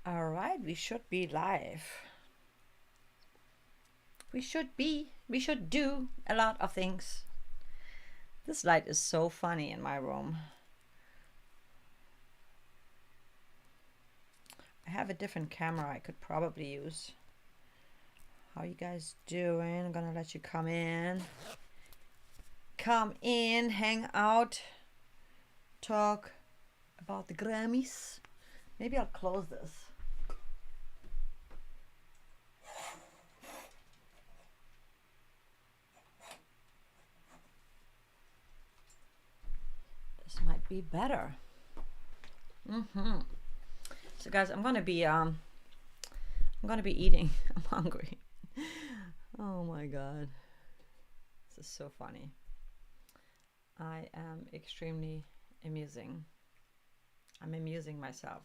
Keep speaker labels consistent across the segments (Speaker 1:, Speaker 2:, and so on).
Speaker 1: All right, we should be live. We should do a lot of things. This light is so funny in my room. I have a different camera I could probably use. How you guys doing? I'm gonna let you come in. Come in, hang out, talk about the Grammys. Maybe I'll close this. This might be better. So guys, I'm gonna be eating. I'm hungry. Oh my god. This is so funny. I am extremely amusing. I'm amusing myself.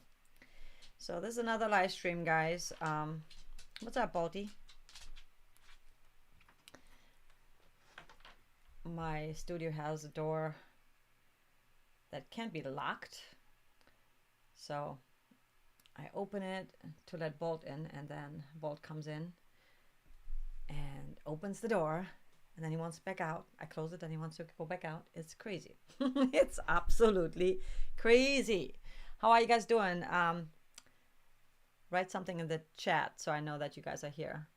Speaker 1: So this is another live stream, guys. What's up, Balti? My studio has a door that can't be locked. So I open it to let Bolt in, and then Bolt comes in and opens the door, and then he wants back out. I close it and he wants to go back out. It's crazy. It's absolutely crazy. How are you guys doing? Write something in the chat so I know that you guys are here.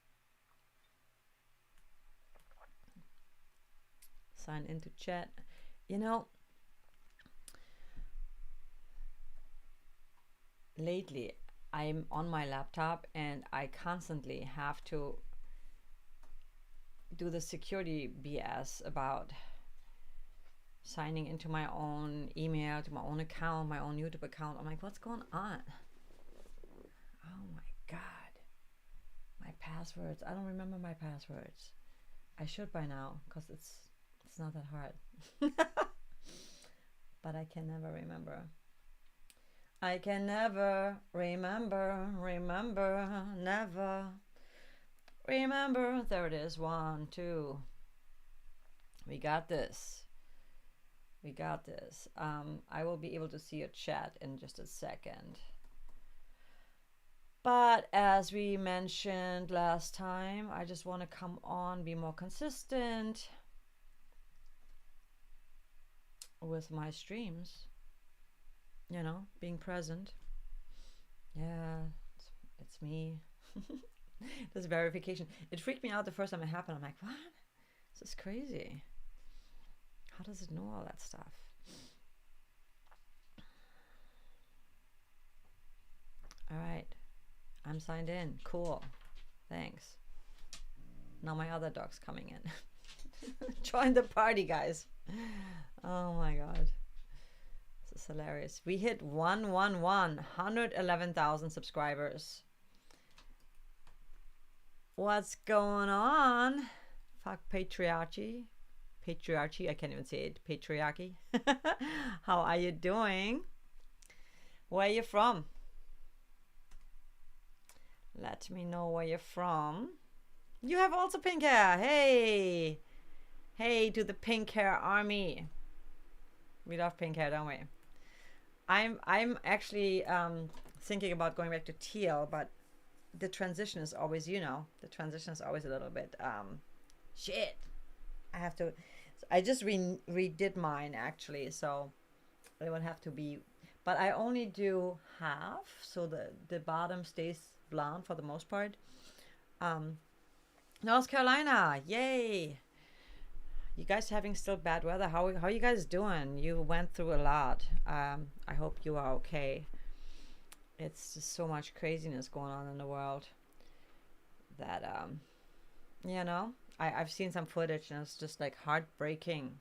Speaker 1: Sign into chat. You know, lately I'm on my laptop and I constantly have to do the security BS about signing into my own email, to my own account, my own YouTube account. I'm like, what's going on? Oh my god. My passwords. I don't remember my passwords. I should by now, because it's not that hard. But I can never remember. I can never remember, never remember. There it is. 1, 2. We got this. We got this. I will be able to see your chat in just a second. But as we mentioned last time, I just want to come on, be more consistent with my streams. You know, being present. Yeah, it's me. This verification. It freaked me out the first time it happened. I'm like, what? This is crazy. How does it know all that stuff? All right. I'm signed in. Cool. Thanks. Now my other dog's coming in. Join the party, guys. Oh my god. This is hilarious. We hit 111,000 subscribers. What's going on? Fuck patriarchy. Patriarchy, I can't even say it. Patriarchy. How are you doing? Where are you from? Let me know where you're from. You have also pink hair. Hey. Hey to the pink hair army. We love pink hair, don't we? I'm actually thinking about going back to teal, but the transition is always, you know, the transition is always a little bit shit. I have to. I just redid mine actually, so it would have to be. But I only do half, so the bottom stays blonde for the most part. North Carolina, yay! You guys having still bad weather? How you guys doing? You went through a lot. I hope you are okay. It's just so much craziness going on in the world that you know, I've seen some footage and it's just like heartbreaking,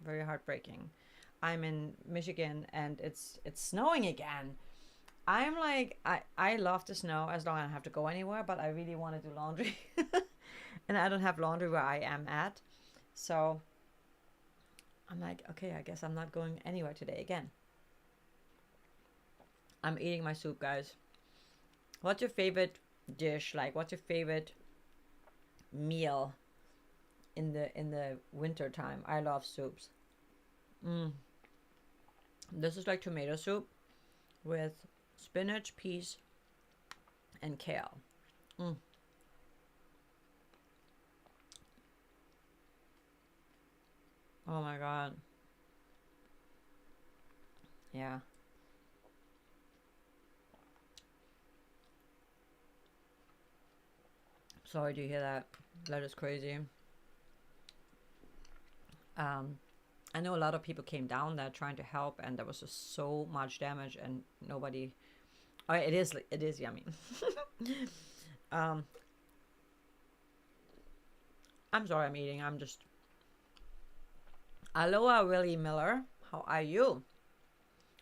Speaker 1: very heartbreaking. I'm in Michigan and it's snowing again. I'm like, I love the snow as long as I don't have to go anywhere, but I really want to do laundry. And I don't have laundry where I am at. So I'm like, okay, I guess I'm not going anywhere today again. I'm eating my soup, guys. What's your favorite dish? Like, what's your favorite meal in the winter time? I love soups. This is like tomato soup with spinach, peas, and kale. Mm. Oh my God. Yeah. Sorry to hear that. That is crazy. Um, I know a lot of people came down there trying to help, and there was just so much damage, and nobody. Oh, it is yummy. um, I'm sorry, I'm eating. I'm just. Aloha, Willie Miller. How are you?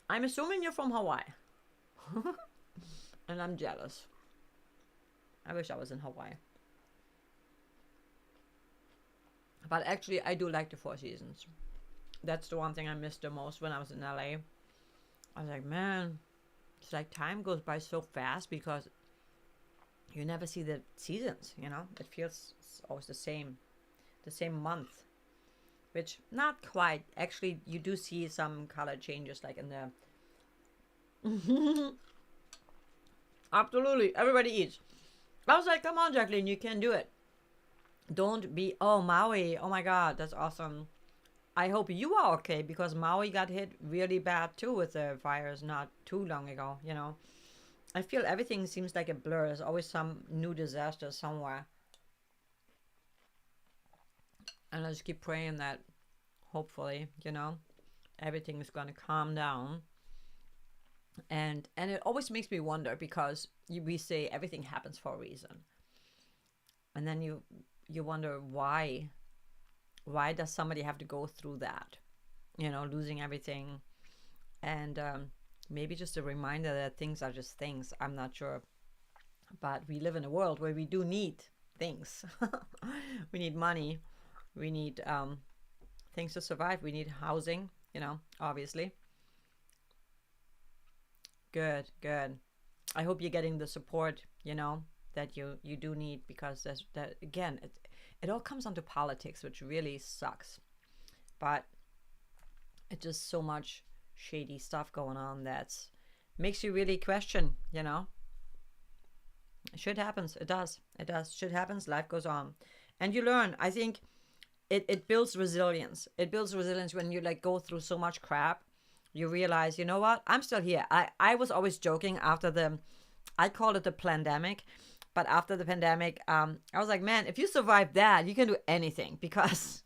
Speaker 1: I'm assuming you're from Hawaii, and I'm jealous. I wish I was in Hawaii. But actually, I do like the Four Seasons. That's the one thing I missed the most when I was in LA. I was like, man, it's like time goes by so fast because you never see the seasons, you know? It feels always the same month, which not quite. Actually, you do see some color changes like in the... Absolutely, everybody eats. I was like, come on, Jacqueline, you can do it. Don't be... Oh, Maui. Oh my God, that's awesome. I hope you are okay because Maui got hit really bad too with the fires not too long ago, you know. I feel everything seems like a blur. There's always some new disaster somewhere. And I just keep praying that hopefully, you know, everything is going to calm down. And it always makes me wonder because we say everything happens for a reason. And then you wonder why does somebody have to go through that, you know, losing everything. And maybe just a reminder that things are just things. I'm not sure, but we live in a world where we do need things. We need money, we need things to survive, we need housing, you know, obviously. Good. I hope you're getting the support, you know, that you do need, because that again, it all comes down to politics, which really sucks. But it's just so much shady stuff going on that makes you really question, you know. Shit happens. It does. Shit happens. Life goes on, and you learn. I think it builds resilience. It builds resilience when you like go through so much crap. You realize, you know what? I'm still here. I was always joking after I called it the pandemic. But after the pandemic, I was like, man, if you survive that, you can do anything because,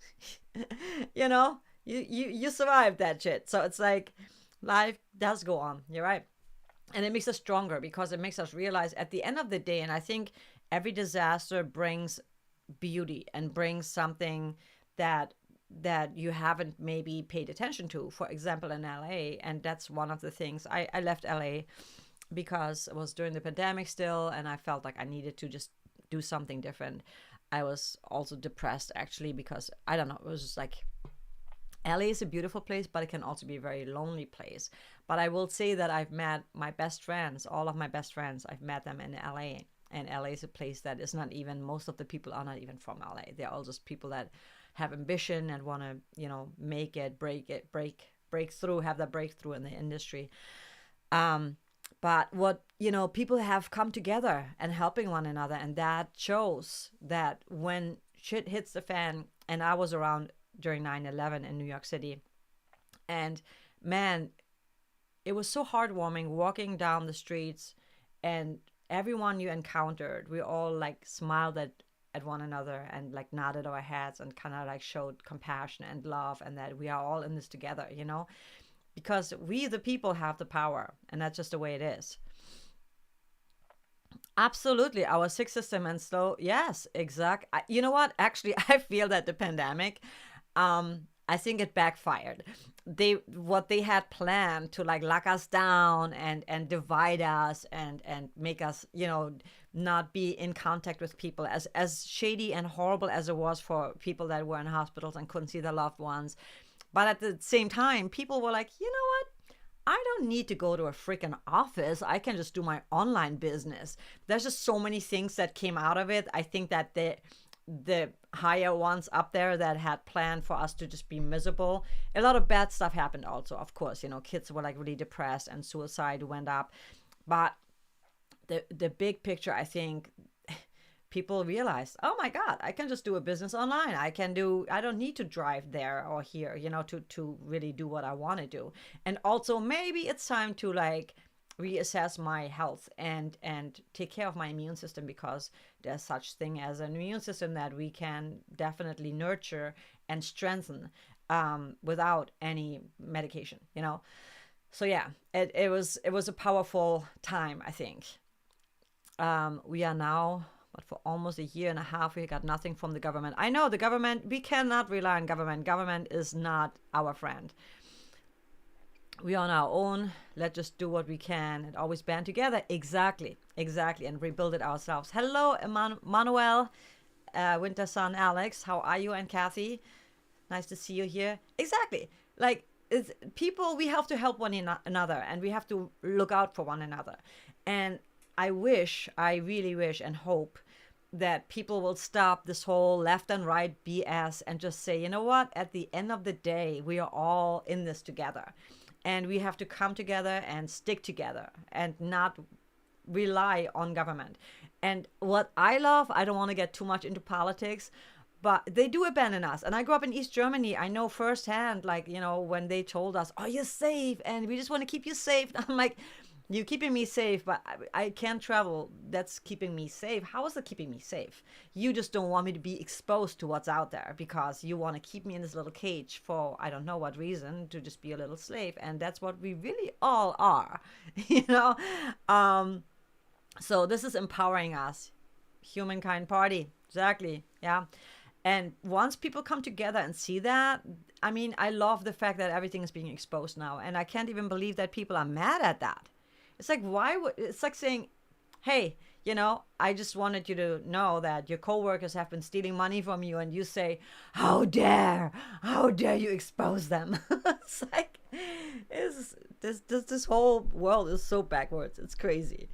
Speaker 1: you know, you survived that shit. So it's like life does go on. You're right. And it makes us stronger because it makes us realize at the end of the day, and I think every disaster brings beauty and brings something that you haven't maybe paid attention to. For example, in LA, and that's one of the things. I left LA because it was during the pandemic still, and I felt like I needed to just do something different. I was also depressed actually because I don't know, it was just like LA is a beautiful place, but it can also be a very lonely place. But I will say that I've met my best friends, all of my best friends, I've met them in LA. And LA is a place that is not even, most of the people are not even from LA. They're all just people that have ambition and want to, you know, make it, break through, have that breakthrough in the industry. But what, you know, people have come together and helping one another. And that shows that when shit hits the fan, and I was around during 9/11 in New York City. And man, it was so heartwarming walking down the streets, and everyone you encountered, we all like smiled at one another and like nodded our heads and kind of like showed compassion and love, and that we are all in this together, you know. Because we, the people, have the power, and that's just the way it is. Absolutely, our sick system and slow. Yes, exact. You know what? Actually, I feel that the pandemic, I think it backfired. What they had planned to like lock us down and divide us and make us, you know, not be in contact with people, as shady and horrible as it was for people that were in hospitals and couldn't see their loved ones. But at the same time, people were like, you know what? I don't need to go to a freaking office. I can just do my online business. There's just so many things that came out of it. I think that the higher ones up there that had planned for us to just be miserable. A lot of bad stuff happened also, of course. You know, kids were like really depressed and suicide went up. But the big picture, I think people realize, oh my God, I can just do a business online. I don't need to drive there or here, to really do what I want to do. And also maybe it's time to like reassess my health and take care of my immune system, because there's such thing as an immune system that we can definitely nurture and strengthen without any medication. So yeah, it was a powerful time, I think. We are now, but for almost a year and a half, we got nothing from the government. I know the government, we cannot rely on government. Government is not our friend. We on our own. Let's just do what we can and always band together. Exactly, and rebuild it ourselves. Hello, Manuel, Winter Sun, Alex. How are you? And Kathy, nice to see you here. Exactly. Like, it's people, we have to help one another, and we have to look out for one another. And I really wish and hope that people will stop this whole left and right BS and just say, you know what, at the end of the day, we are all in this together. And we have to come together and stick together and not rely on government. And what I love, I don't want to get too much into politics, but they do abandon us. And I grew up in East Germany. I know firsthand, like, when they told us, oh, you're safe and we just want to keep you safe. I'm like, you're keeping me safe, but I can't travel. That's keeping me safe. How is it keeping me safe? You just don't want me to be exposed to what's out there because you want to keep me in this little cage for I don't know what reason, to just be a little slave. And that's what we really all are, So this is empowering us. Humankind party. Exactly. Yeah. And once people come together and see that, I mean, I love the fact that everything is being exposed now. And I can't even believe that people are mad at that. It's like, it's like saying, hey, I just wanted you to know that your coworkers have been stealing money from you, and you say, how dare you expose them? It's like, this whole world is so backwards. It's crazy.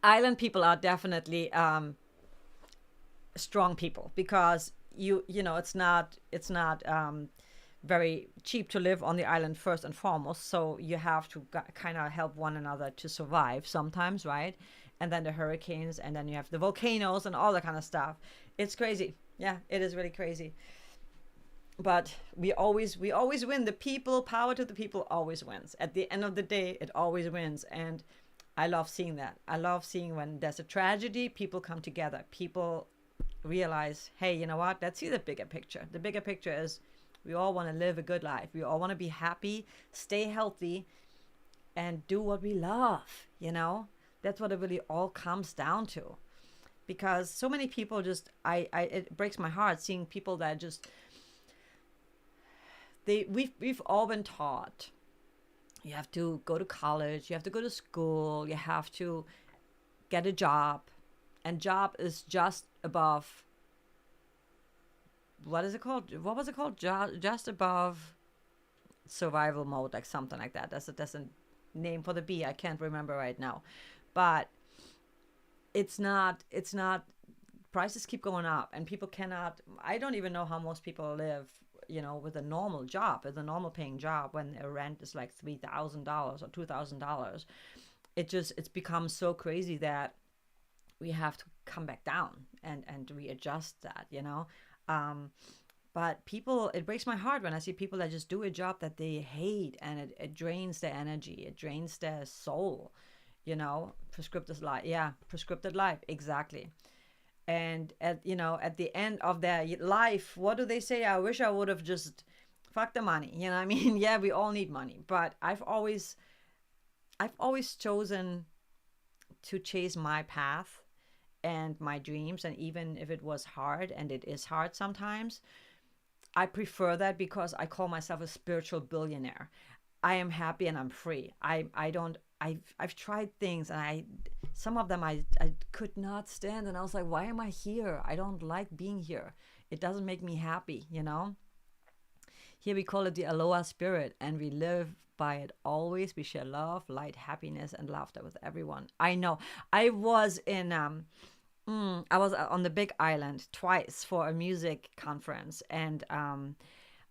Speaker 1: Island people are definitely strong people, because it's not very cheap to live on the island first and foremost, so you have to kind of help one another to survive sometimes, right? And then the hurricanes, and then you have the volcanoes and all that kind of stuff. It's crazy. Yeah, it is really crazy. But we always win. The people, power to the people, always wins. At the end of the day, it always wins. And I love seeing that. I love seeing when there's a tragedy, people come together. People realize, hey, you know what? Let's see the bigger picture. The bigger picture is we all want to live a good life. We all want to be happy, stay healthy, and do what we love, That's what it really all comes down to. Because so many people just, it breaks my heart seeing people that just, we've all been taught, you have to go to college, you have to go to school, you have to get a job, and job is just above, what is it called? What was it called? Just above survival mode, like something like that. That's a name for the bee. I can't remember right now, but it's not. Prices keep going up, and people cannot. I don't even know how most people live, with a normal job, with a normal paying job, when a rent is like $3,000 or $2,000. It's become so crazy that we have to come back down and readjust that, but people, it breaks my heart when I see people that just do a job that they hate, and it drains their energy, it drains their soul, prescriptive life, exactly. And at the end of their life, what do they say? I wish I would have just fuck the money. I mean, yeah, we all need money, but I've always chosen to chase my path and my dreams. And even if it was hard, and it is hard sometimes, I prefer that, because I call myself a spiritual billionaire. I am happy and I'm free. I've tried things, and some of them I could not stand, and I was like, why am I here? I don't like being here. It doesn't make me happy, Here we call it the aloha spirit, and we live by it always. We share love, light, happiness, and laughter with everyone. I know. I was on the Big Island twice for a music conference, and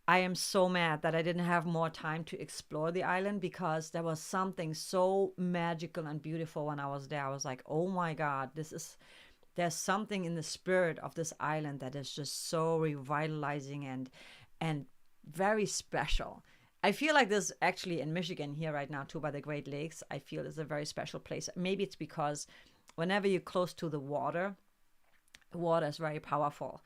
Speaker 1: I am so mad that I didn't have more time to explore the island, because there was something so magical and beautiful when I was there. I was like, oh my God, there's something in the spirit of this island that is just so revitalizing and very special. I feel like this actually in Michigan here right now too, by the Great Lakes. I feel it's a very special place. Maybe it's because whenever you're close to the water is very powerful,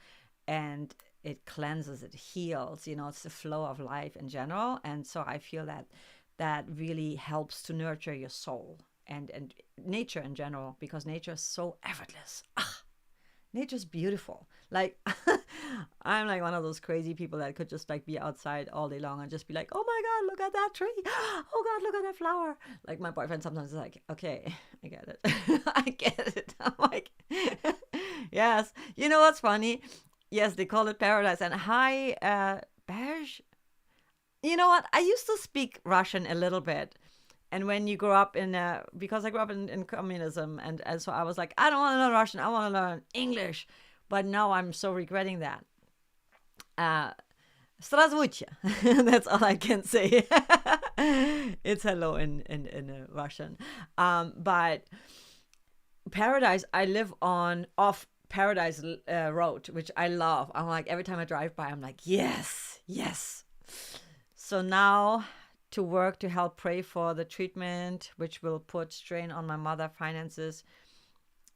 Speaker 1: and it cleanses, it heals, it's the flow of life in general. And so I feel that that really helps to nurture your soul and nature in general, because nature is so effortless. Nature's beautiful. Like I'm like one of those crazy people that could just like be outside all day long and just be like, oh my God, look at that tree. Oh God, look at that flower. Like my boyfriend sometimes is like, okay, I get it. I get it. I'm like, yes. You know what's funny? Yes, they call it paradise. And hi, Beige. You know what? I used to speak Russian a little bit. And when you grow up because I grew up in communism, and so I was like, I don't want to learn Russian, I want to learn English. But now I'm so regretting that. Здравствуйте. That's all I can say. It's hello in Russian. But Paradise, I live off Paradise Road, which I love. I'm like, every time I drive by, I'm like, yes, yes. So now to work to help pray for the treatment, which will put strain on my mother's finances.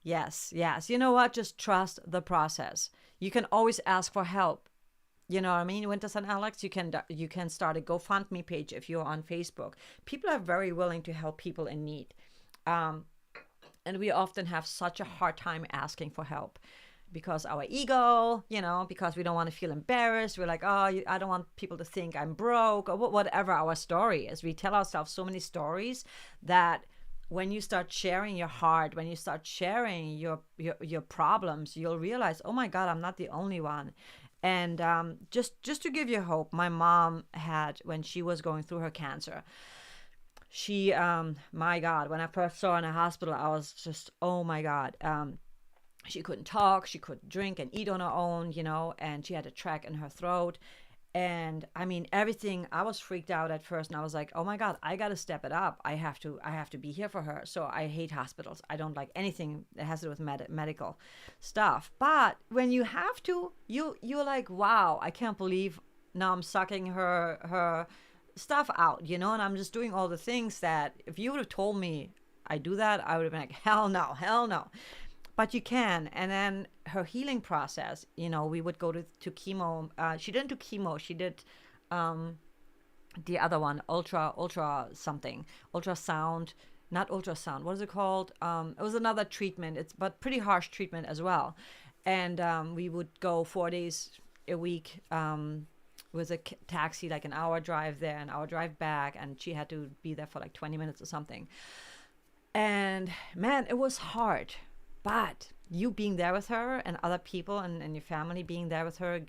Speaker 1: Yes. You know what? Just trust the process. You can always ask for help. You know what I mean? Winter Sun Alex, you can start a GoFundMe page if you're on Facebook. People are very willing to help people in need. And we often have such a hard time asking for help, because our ego, because we don't want to feel embarrassed. We're like, oh, I don't want people to think I'm broke, or whatever our story is. We tell ourselves so many stories that when you start sharing your heart, when you start sharing your problems, you'll realize, oh my God, I'm not the only one. And just to give you hope, my mom had, when she was going through her cancer, she, my God, when I first saw her in a hospital, I was just, oh my God. She couldn't talk, she couldn't drink and eat on her own, and she had a track in her throat. And I mean, everything, I was freaked out at first, and I was like, oh my God, I got to step it up. I have to be here for her. So I hate hospitals. I don't like anything that has to do with medical stuff. But when you have to, you're like, wow, I can't believe now I'm sucking her stuff out, and I'm just doing all the things that if you would have told me I do that, I would have been like, hell no. But you can. And then her healing process, we would go to chemo. She didn't do chemo. She did the other one, ultrasound, not ultrasound. What is it called? It was another treatment. But pretty harsh treatment as well. And we would go 4 days a week with a taxi, like an hour drive there, an hour drive back. And she had to be there for like 20 minutes or something. And man, it was hard. But you being there with her, and other people and your family being there with her,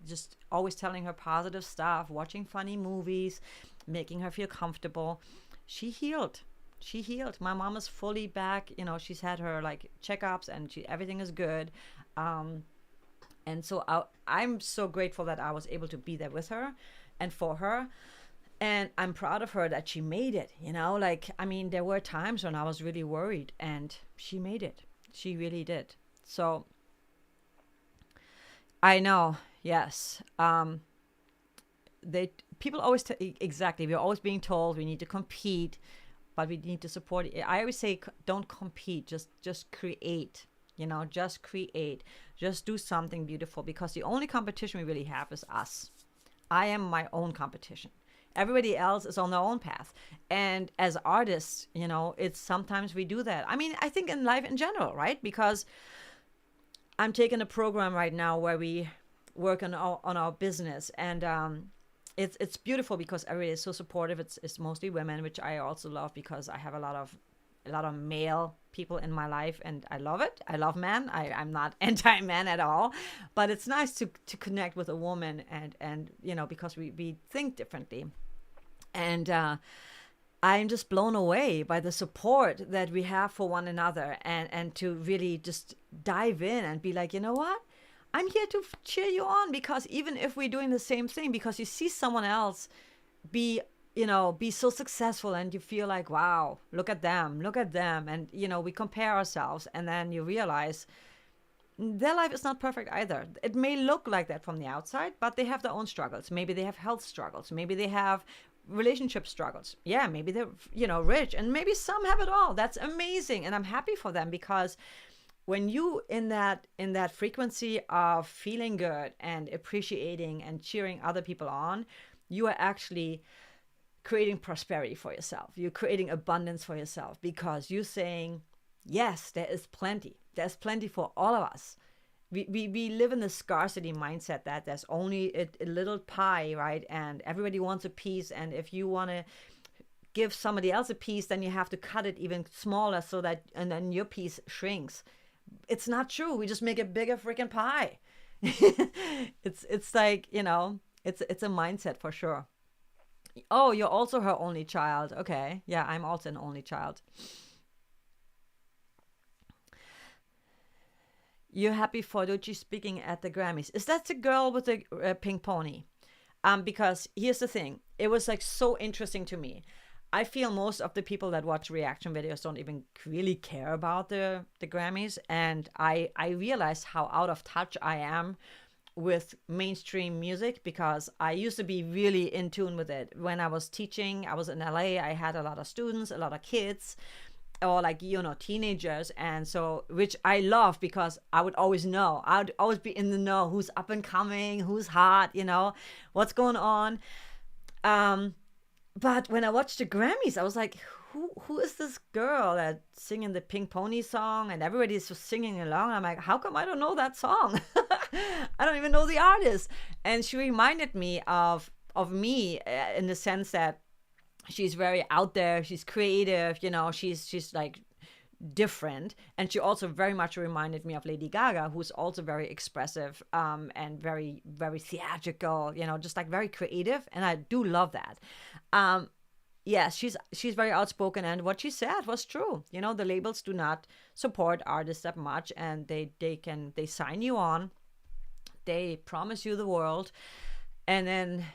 Speaker 1: just always telling her positive stuff, watching funny movies, making her feel comfortable. She healed. My mom is fully back. She's had her like checkups, and everything is good. And so I'm so grateful that I was able to be there with her and for her. And I'm proud of her that she made it. There were times when I was really worried, and she made it. She really did. So I know, yes. People always exactly. We're always being told we need to compete, but we need to support. I always say, don't compete. Just create. Just create. Just do something beautiful, because the only competition we really have is us. I am my own competition. Everybody else is on their own path. And as artists, it's sometimes we do that. I think in life in general, right? Because I'm taking a program right now where we work on our business. And it's beautiful because everybody is so supportive. It's mostly women, which I also love, because I have a lot of male people in my life, and I love it. I love men. I'm not anti-man at all, but it's nice to connect with a woman and because we think differently. And I'm just blown away by the support that we have for one another, and to really just dive in and be like, you know what? I'm here to cheer you on, because even if we're doing the same thing, because you see someone else be, be so successful, and you feel like, wow, look at them, look at them. And, we compare ourselves, and then you realize their life is not perfect either. It may look like that from the outside, but they have their own struggles. Maybe they have health struggles. Maybe they have relationship struggles. Yeah, maybe they're, rich, and maybe some have it all. That's amazing. And I'm happy for them, because when you in that frequency of feeling good and appreciating and cheering other people on, you are actually creating prosperity for yourself. You're creating abundance for yourself, because you're saying, yes, there is plenty. There's plenty for all of us. We live in the scarcity mindset that there's only a little pie, right? And everybody wants a piece. And if you want to give somebody else a piece, then you have to cut it even smaller, and then your piece shrinks. It's not true. We just make a bigger freaking pie. It's like, it's a mindset for sure. Oh, you're also her only child. Okay. Yeah, I'm also an only child. You're happy for Dochi speaking at the Grammys. Is that the girl with the pink pony? Because here's the thing. It was like so interesting to me. I feel most of the people that watch reaction videos don't even really care about the Grammys. And I realized how out of touch I am with mainstream music, because I used to be really in tune with it. When I was teaching, I was in LA, I had a lot of students, a lot of kids, or like, teenagers. And so, which I love, because I would always know. I would always be in the know who's up and coming, who's hot, what's going on. But when I watched the Grammys, I was like, who is this girl that's singing the Pink Pony song, and everybody's just singing along? I'm like, how come I don't know that song? I don't even know the artist. And she reminded me of me, in the sense that she's very out there, she's creative, she's like different. And she also very much reminded me of Lady Gaga, who's also very expressive, and very, very theatrical, just like very creative. And I do love that. Yes, she's very outspoken, and what she said was true. The labels do not support artists that much, and they sign you on, they promise you the world, and then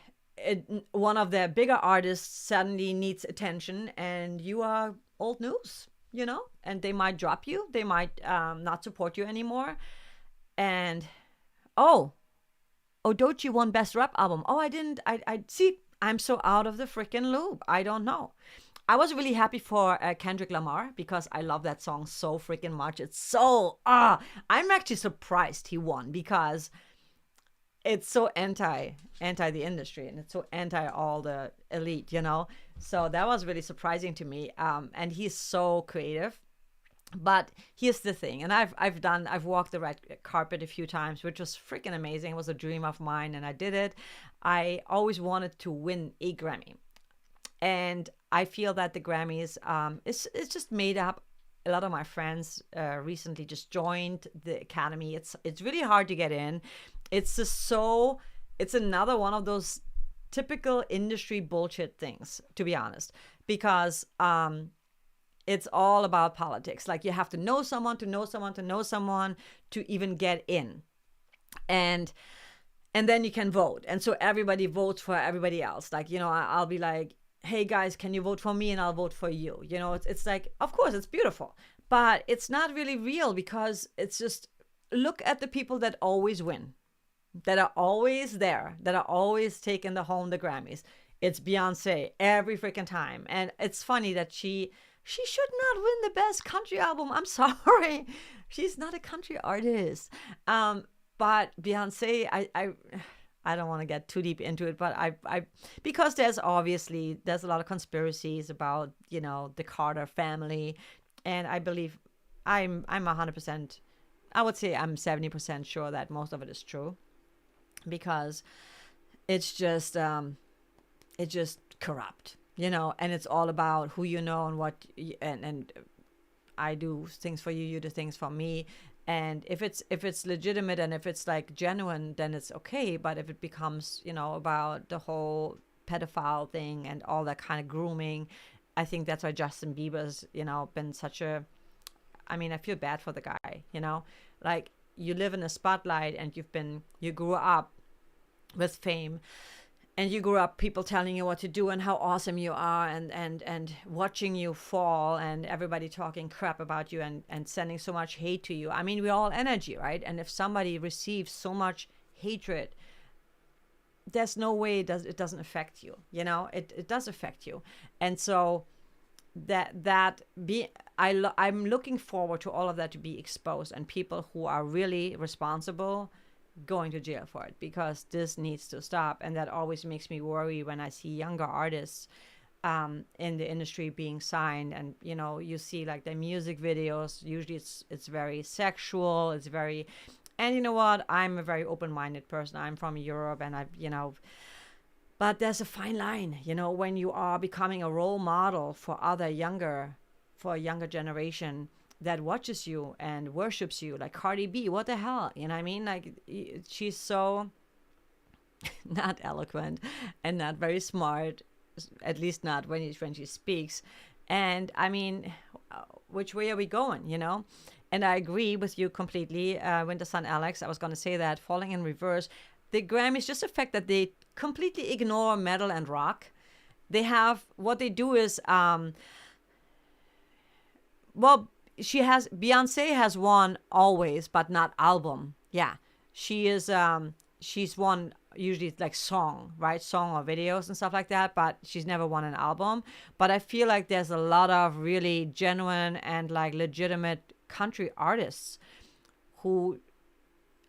Speaker 1: one of their bigger artists suddenly needs attention, and you are old news, and they might drop you, they might not support you anymore. And Doechii won Best Rap Album. I see. I'm so out of the freaking loop. I don't know. I was really happy for Kendrick Lamar, because I love that song so freaking much. It's so, I'm actually surprised he won, because it's so anti the industry, and it's so anti all the elite, So that was really surprising to me. And he's so creative. But here's the thing, and I've walked the red carpet a few times, which was freaking amazing. It was a dream of mine, and I did it. I always wanted to win a Grammy, and I feel that the Grammys, it's just made up. A lot of my friends recently just joined the Academy. It's really hard to get in. It's another one of those typical industry bullshit things, to be honest, because it's all about politics. Like, you have to know someone to know someone to know someone to even get in. And then you can vote. And so everybody votes for everybody else. Like, I'll be like, hey guys, can you vote for me? And I'll vote for you. It's like, of course, it's beautiful, but it's not really real, because it's just, look at the people that always win, that are always there, that are always taking home the Grammys. It's Beyonce every freaking time. And it's funny that she should not win the best country album. I'm sorry. She's not a country artist. But Beyonce, I don't want to get too deep into it, but I because there's a lot of conspiracies about, the Carter family. And I believe I'm 100%, I would say I'm 70% sure that most of it is true, because it's just corrupt. And it's all about who you know and what, and I do things for you, you do things for me. And if it's legitimate and if it's like genuine, then it's okay. But if it becomes, about the whole pedophile thing and all that kind of grooming, I think that's why Justin Bieber's, been such a, I feel bad for the guy, like, you live in a spotlight, and you grew up with fame, and you grew up people telling you what to do and how awesome you are, and watching you fall, and everybody talking crap about you, and sending so much hate to you. I mean, we're all energy, right? And if somebody receives so much hatred, there's no way it doesn't affect you. It does affect you. And so I'm looking forward to all of that to be exposed, and people who are really responsible going to jail for it, because this needs to stop. And that always makes me worry when I see younger artists in the industry being signed, and you see like their music videos, usually it's very sexual, it's very, and you know what, I'm a very open-minded person, I'm from Europe, and but there's a fine line, when you are becoming a role model for a younger generation that watches you and worships you, like Cardi B. What the hell? You know what I mean? Like, she's so not eloquent and not very smart, at least not when she speaks. And I mean, which way are we going, And I agree with you completely, Winter Sun Alex. I was going to say that, falling in reverse. The Grammys, just the fact that they completely ignore metal and rock. What they do is, Beyonce has won always, but not album. Yeah. She's won usually like song, right? Song or videos and stuff like that, but she's never won an album. But I feel like there's a lot of really genuine and like legitimate country artists who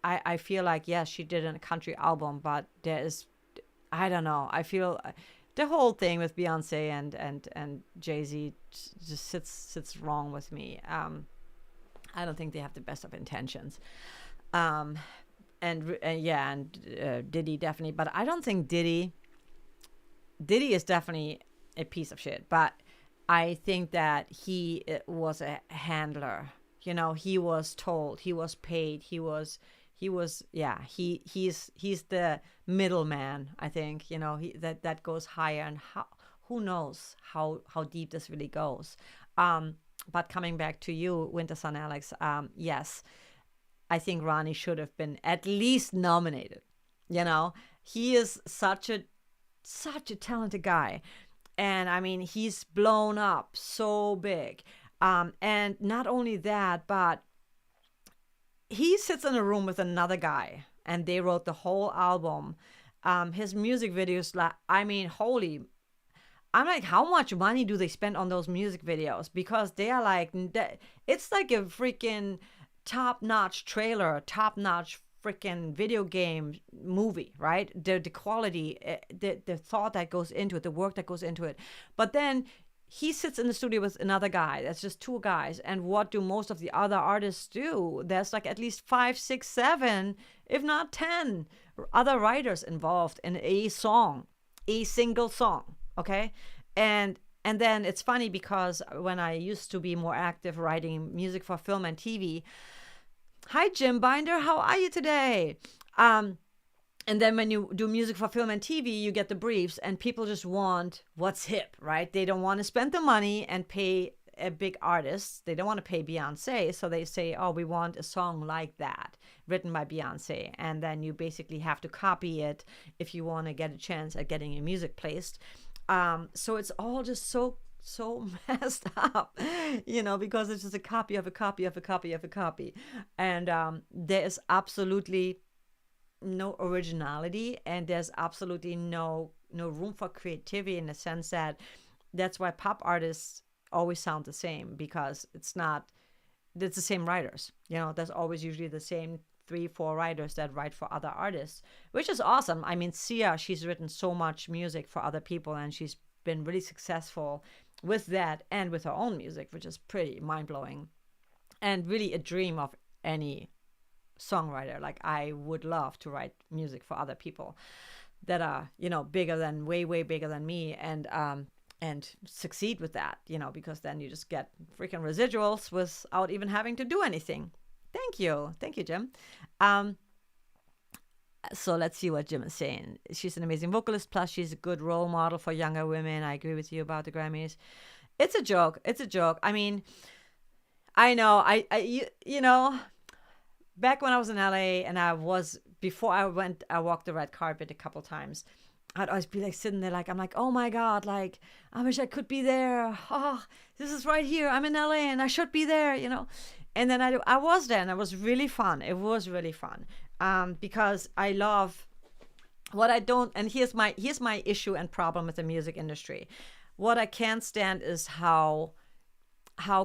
Speaker 1: I feel like, yes, she did a country album, but I don't know. I feel the whole thing with Beyonce and Jay-Z just sits wrong with me. I don't think they have the best of intentions. And Diddy definitely, but I don't think Diddy is definitely a piece of shit, but I think that he was a handler. He was told, he was paid, he's the middleman. I think, that goes higher, and who knows how deep this really goes. But coming back to you, Winter Sun Alex, yes, I think Ronnie should have been at least nominated. He is such a talented guy. And I mean, he's blown up so big. And not only that, but he sits in a room with another guy, and they wrote the whole album. His music videos, I'm like, how much money do they spend on those music videos? Because they are like, it's like a freaking top-notch trailer, top-notch freaking video game movie, right? The quality, the thought that goes into it, the work that goes into it. But then he sits in the studio with another guy. That's just two guys. And what do most of the other artists do? There's like at least 5, 6, 7, if not 10 other writers involved in a single song. Okay. And then it's funny, because when I used to be more active writing music for film and TV, hi, Jim Binder, how are you today? And then when you do music for film and TV, you get the briefs, and people just want what's hip, right? They don't want to spend the money and pay a big artist. They don't want to pay Beyonce. So they say, oh, we want a song like that written by Beyonce. And then you basically have to copy it if you want to get a chance at getting your music placed. So it's all just so messed up, because it's just a copy of a copy of a copy of a copy. And there is absolutely no originality, and there's absolutely no room for creativity, in the sense that that's why pop artists always sound the same, because it's the same writers. There's always usually the same 3-4 writers that write for other artists, which is awesome. I mean, Sia, she's written so much music for other people, and she's been really successful with that and with her own music, which is pretty mind-blowing, and really a dream of any songwriter. Like, I would love to write music for other people that are, way bigger than me, and succeed with that, because then you just get freaking residuals without even having to do anything. Thank you, Jim. So let's see what Jim is saying. She's an amazing vocalist, plus she's a good role model for younger women. I agree with you about the Grammys. It's a joke. I mean, I know, back when I was in LA, and before I walked the red carpet a couple times. I'd always be like sitting there, like, I'm like, oh my God, like, I wish I could be there. Oh, this is right here. I'm in LA and I should be there, you know? And then I was there, and it was really fun. It was really fun. Because I love what I don't, and here's my issue and problem with the music industry. What I can't stand is how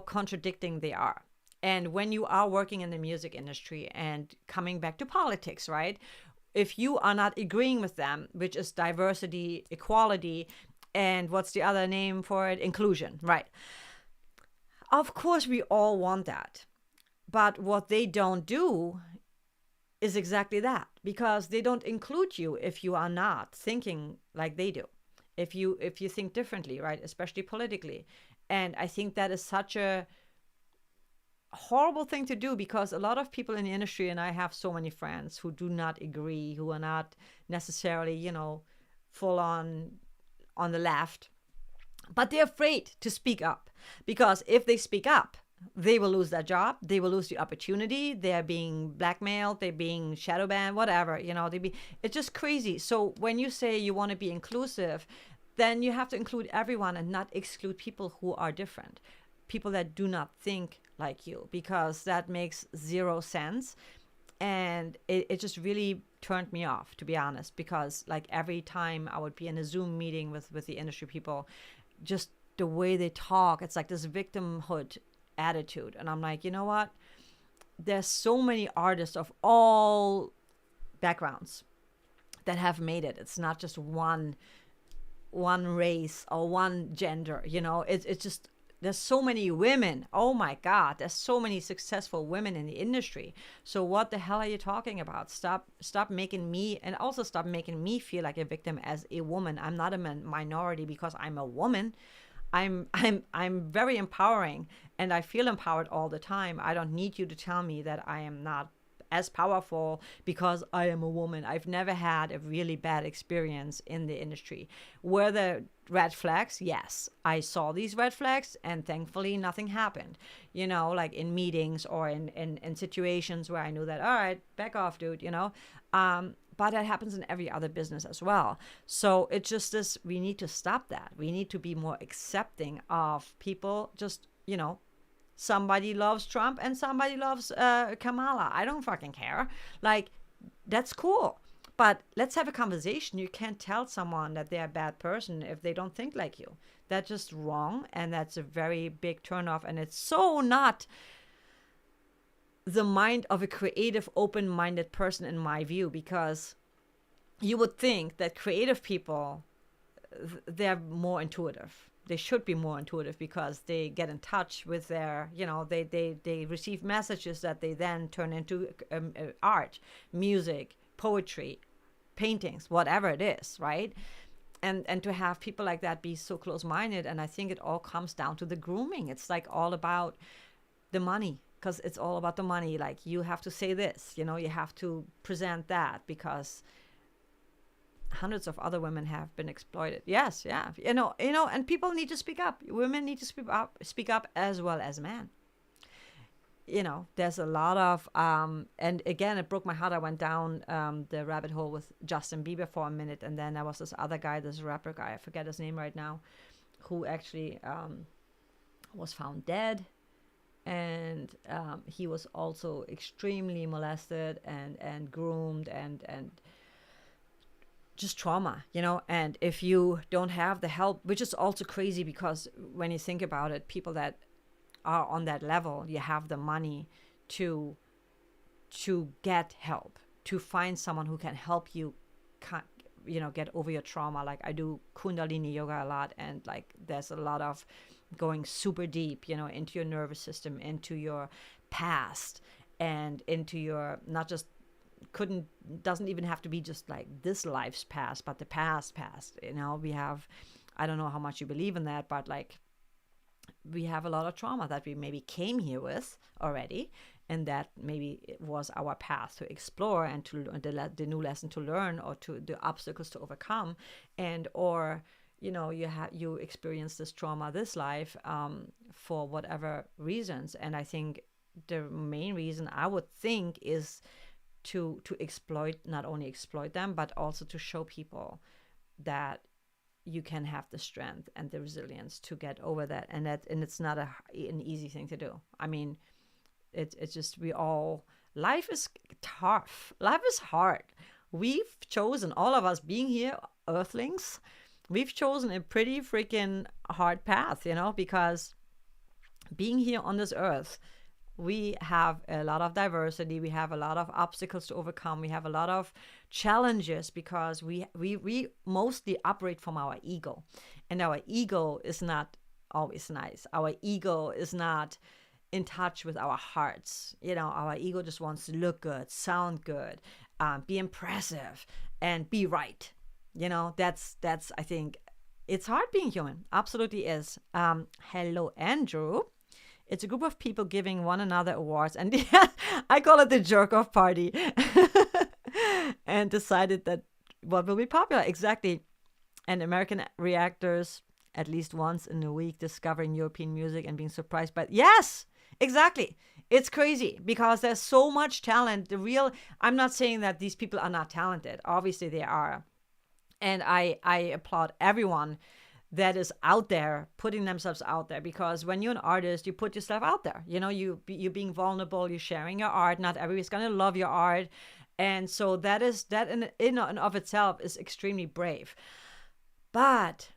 Speaker 1: contradicting they are. And when you are working in the music industry and coming back to politics, right? If you are not agreeing with them, which is diversity, equality, and what's the other name for it? Inclusion, right? Of course, we all want that. But what they don't do is exactly that, because they don't include you if you are not thinking like they do. If you think differently, right? Especially politically. And I think that is such a horrible thing to do, because a lot of people in the industry, and I have so many friends who do not agree, who are not necessarily, full on the left, but they're afraid to speak up, because if they speak up, they will lose their job, they will lose the opportunity, they're being blackmailed, they're being shadow banned, whatever, it's just crazy. So when you say you want to be inclusive, then you have to include everyone and not exclude people who are different, people that do not think like you, because that makes zero sense. And it just really turned me off, to be honest, because like every time I would be in a Zoom meeting with the industry people, just the way they talk, it's like this victimhood attitude. And I'm like, you know what? There's so many artists of all backgrounds that have made it. It's not just one race or one gender, it's just, there's so many women. Oh my God, there's so many successful women in the industry. So what the hell are you talking about? Stop making me, and also stop making me feel like a victim as a woman. I'm not a minority because I'm a woman. I'm very empowering, and I feel empowered all the time. I don't need you to tell me that I am not as powerful because I am a woman. I've never had a really bad experience in the industry. Were there red flags? Yes. I saw these red flags, and thankfully nothing happened. Like in meetings or in situations where I knew that, all right, back off, dude, but that happens in every other business as well. So it's just this, we need to stop that. We need to be more accepting of people. Just, somebody loves Trump and somebody loves Kamala. I don't fucking care. Like, that's cool. But let's have a conversation. You can't tell someone that they're a bad person if they don't think like you. That's just wrong. And that's a very big turnoff. And it's so not the mind of a creative, open-minded person, in my view, because you would think that creative people, they're more intuitive. They should be more intuitive because they get in touch with their, they receive messages that they then turn into art, music, poetry, paintings, whatever it is, right? And to have people like that be so close-minded, and I think it all comes down to the grooming. It's like all about the money, because it's all about the money. Like, you have to say this, you have to present that, because hundreds of other women have been exploited. Yes, yeah, and people need to speak up. Women need to speak up as well as men. There's a lot of and again, it broke my heart. I went down the rabbit hole with Justin Bieber for a minute, and then there was this other guy, this rapper guy, I forget his name right now, who actually was found dead. And he was also extremely molested and groomed and just trauma, and if you don't have the help, which is also crazy, because when you think about it, people that are on that level, you have the money to get help, to find someone who can help you get over your trauma. Like, I do Kundalini yoga a lot, and like there's a lot of going super deep, into your nervous system, into your past, and into your, not just, doesn't even have to be just like this life's past, but the past. We have, I don't know how much you believe in that, but like, we have a lot of trauma that we maybe came here with already, and that maybe it was our path to explore, and to the new lesson to learn, or to the obstacles to overcome, and or you experience this trauma this life for whatever reasons. And I think the main reason I would think is to exploit, not only exploit them, but also to show people that you can have the strength and the resilience to get over that, and it's not an easy thing to do. I mean, it's just, we all, life is tough, life is hard. We've chosen, all of us being here, earthlings, we've chosen a pretty freaking hard path, because being here on this earth, we have a lot of diversity, we have a lot of obstacles to overcome, we have a lot of challenges, because we mostly operate from our ego, and our ego is not always nice. Our ego is not in touch with our hearts. Our ego just wants to look good, sound good, be impressive, and be right. That's I think it's hard being human. Absolutely is. Hello, Andrew. It's a group of people giving one another awards, and I call it the jerk-off party, and decided that what will be popular. Exactly. And American reactors at least once in a week discovering European music and being surprised by it. Yes, exactly. It's crazy because there's so much talent. I'm not saying that these people are not talented. Obviously they are. And I applaud everyone that is out there, putting themselves out there, because when you're an artist, you put yourself out there. You're being vulnerable, you're sharing your art. Not everybody's going to love your art. And so that in and of itself is extremely brave. But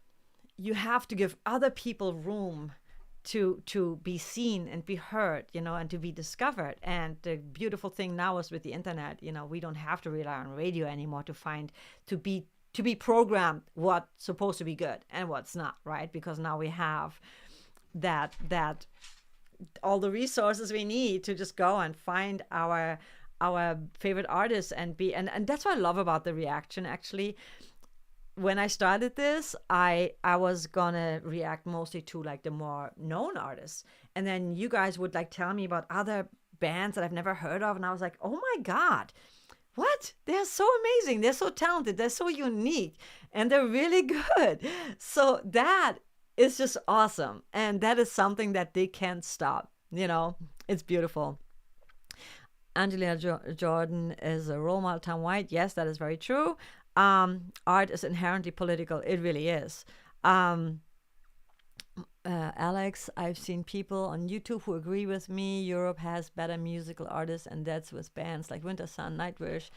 Speaker 1: you have to give other people room to be seen and be heard, and to be discovered. And the beautiful thing now is with the internet, we don't have to rely on radio anymore to be programmed what's supposed to be good and what's not, right? Because now we have that all the resources we need to just go and find our favorite artists and that's what I love about the reaction. Actually, when I started this, I was gonna react mostly to like the more known artists, and then you guys would like tell me about other bands that I've never heard of, and I was like, oh my god, what? They're so amazing. They're so talented. They're so unique. And they're really good. So that is just awesome. And that is something that they can't stop. It's beautiful. Angelina Jordan is a role model, Tom White. Yes, that is very true. Art is inherently political. It really is. Alex, I've seen people on YouTube who agree with me. Europe has better musical artists, and that's with bands like Winter Sun, Nightwish,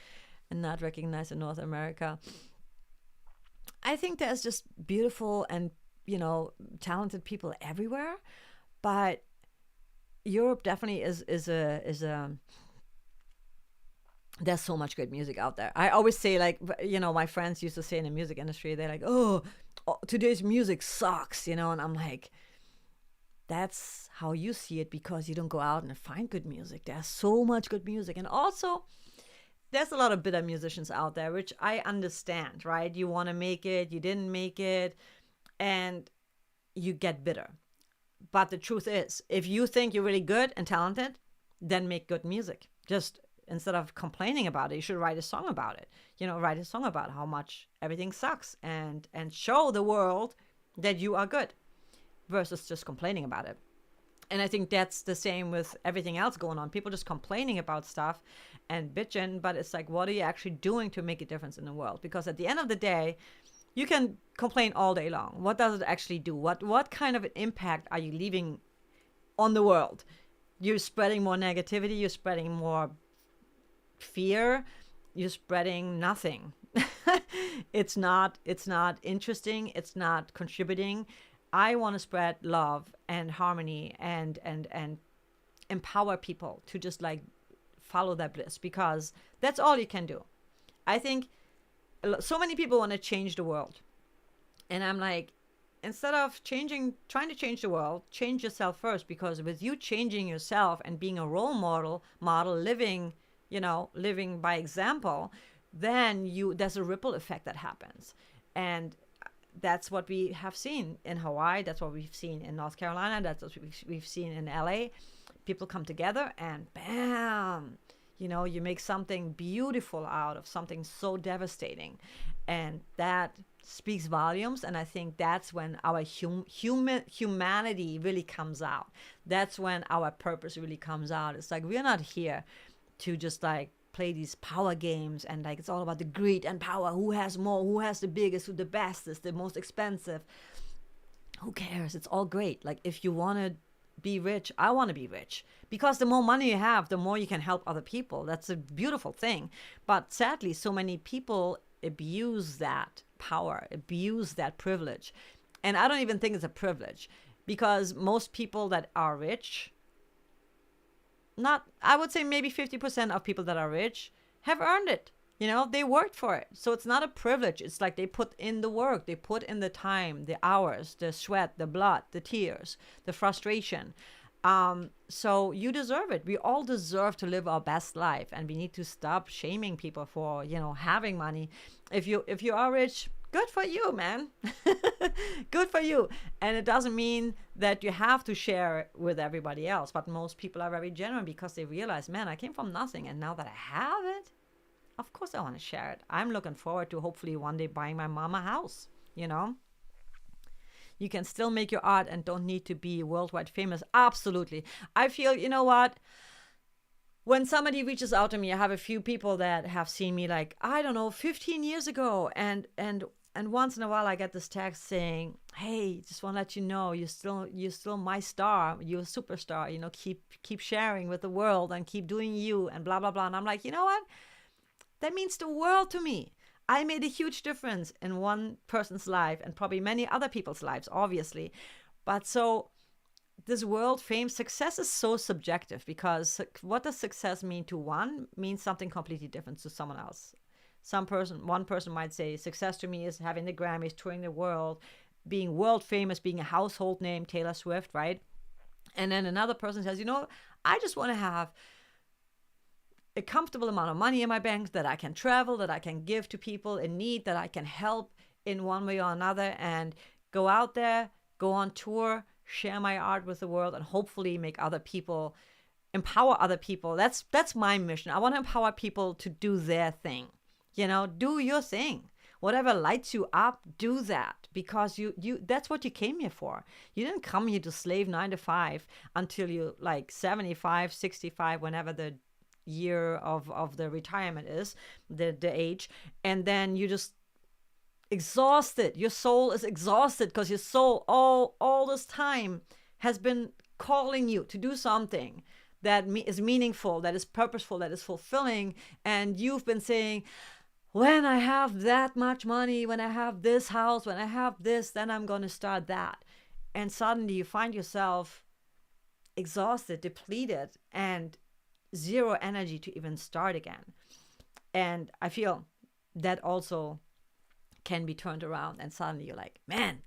Speaker 1: and not recognized in North America. I think there's just beautiful and talented people everywhere, but Europe definitely is a there's so much good music out there. I always say, like, my friends used to say in the music industry, they're like, oh, today's music sucks, and I'm like, that's how you see it, because you don't go out and find good music. There's so much good music. And also, there's a lot of bitter musicians out there, which I understand, right? You want to make it, you didn't make it, and you get bitter. But the truth is, if you think you're really good and talented, then make good music. Just instead of complaining about it, you should write a song about it. Write a song about how much everything sucks, and show the world that you are good, versus just complaining about it. And I think that's the same with everything else going on. People just complaining about stuff and bitching, but it's like, what are you actually doing to make a difference in the world? Because at the end of the day, you can complain all day long. What does it actually do? What kind of an impact are you leaving on the world? You're spreading more negativity, you're spreading more fear, you're spreading nothing. It's not interesting, it's not contributing. I want to spread love and harmony and empower people to just like follow that bliss, because that's all you can do. I think so many people want to change the world, and I'm like, instead of trying to change the world, change yourself first, because with you changing yourself and being a role model, living by example, then there's a ripple effect that happens. And that's what we have seen in Hawaii. That's what we've seen in North Carolina. That's what we've seen in LA. People come together and bam, You know, you make something beautiful out of something so devastating. And that speaks volumes. And I think that's when our humanity really comes out. That's when our purpose really comes out. It's like, we're not here to just like play these power games and like it's all about the greed and power. Who has more? Who has the biggest? Who the bestest? The most expensive? Who cares? It's all great. Like, if you want to be rich, I want to be rich, because the more money you have, the more you can help other people. That's a beautiful thing. But sadly, so many people abuse that power, abuse that privilege. And I don't even think it's a privilege, because most people that are rich, not, I would say maybe 50% of people that are rich have earned it. You know, they worked for it. So it's not a privilege. It's like they put in the work, they put in the time, the hours, the sweat, the blood, the tears, the frustration. So you deserve it. We all deserve to live our best life, and we need to stop shaming people for, you know, having money. If you are rich, good for you, man. Good for you. And it doesn't mean that you have to share it with everybody else. But most people are very genuine because they realize, man, I came from nothing, and now that I have it, of course I want to share it. I'm looking forward to hopefully one day buying my mom a house, you know? You can still make your art and don't need to be worldwide famous. Absolutely. I feel, you know what? When somebody reaches out to me, I have a few people that have seen me like, I don't know, 15 years ago. And once in a while I get this text saying, hey, just want to let you know, you're still my star. You're a superstar. You know, keep sharing with the world and keep doing you and blah, blah, blah. And I'm like, you know what? That means the world to me. I made a huge difference in one person's life and probably many other people's lives, obviously. But so this world fame, success is so subjective, because what does success mean to one means something completely different to someone else. One person might say success to me is having the Grammys, touring the world, being world famous, being a household name, Taylor Swift, right? And then another person says, you know, I just want to have a comfortable amount of money in my bank, that I can travel, that I can give to people in need, that I can help in one way or another, and go out there, go on tour, share my art with the world, and hopefully make other people, empower other people. That's my mission. I want to empower people to do their thing. You know, do your thing. Whatever lights you up, do that, because you that's what you came here for. You didn't come here to slave 9 to 5 until you like 75, 65, whenever the year of the retirement is, the age, and then you just exhausted. Your soul is exhausted because your soul all this time has been calling you to do something that is meaningful, that is purposeful, that is fulfilling, and you've been saying, when I have that much money, when I have this house, when I have this, then I'm going to start that. And suddenly you find yourself exhausted, depleted, and zero energy to even start again. And I feel that also can be turned around, and suddenly you're like, man,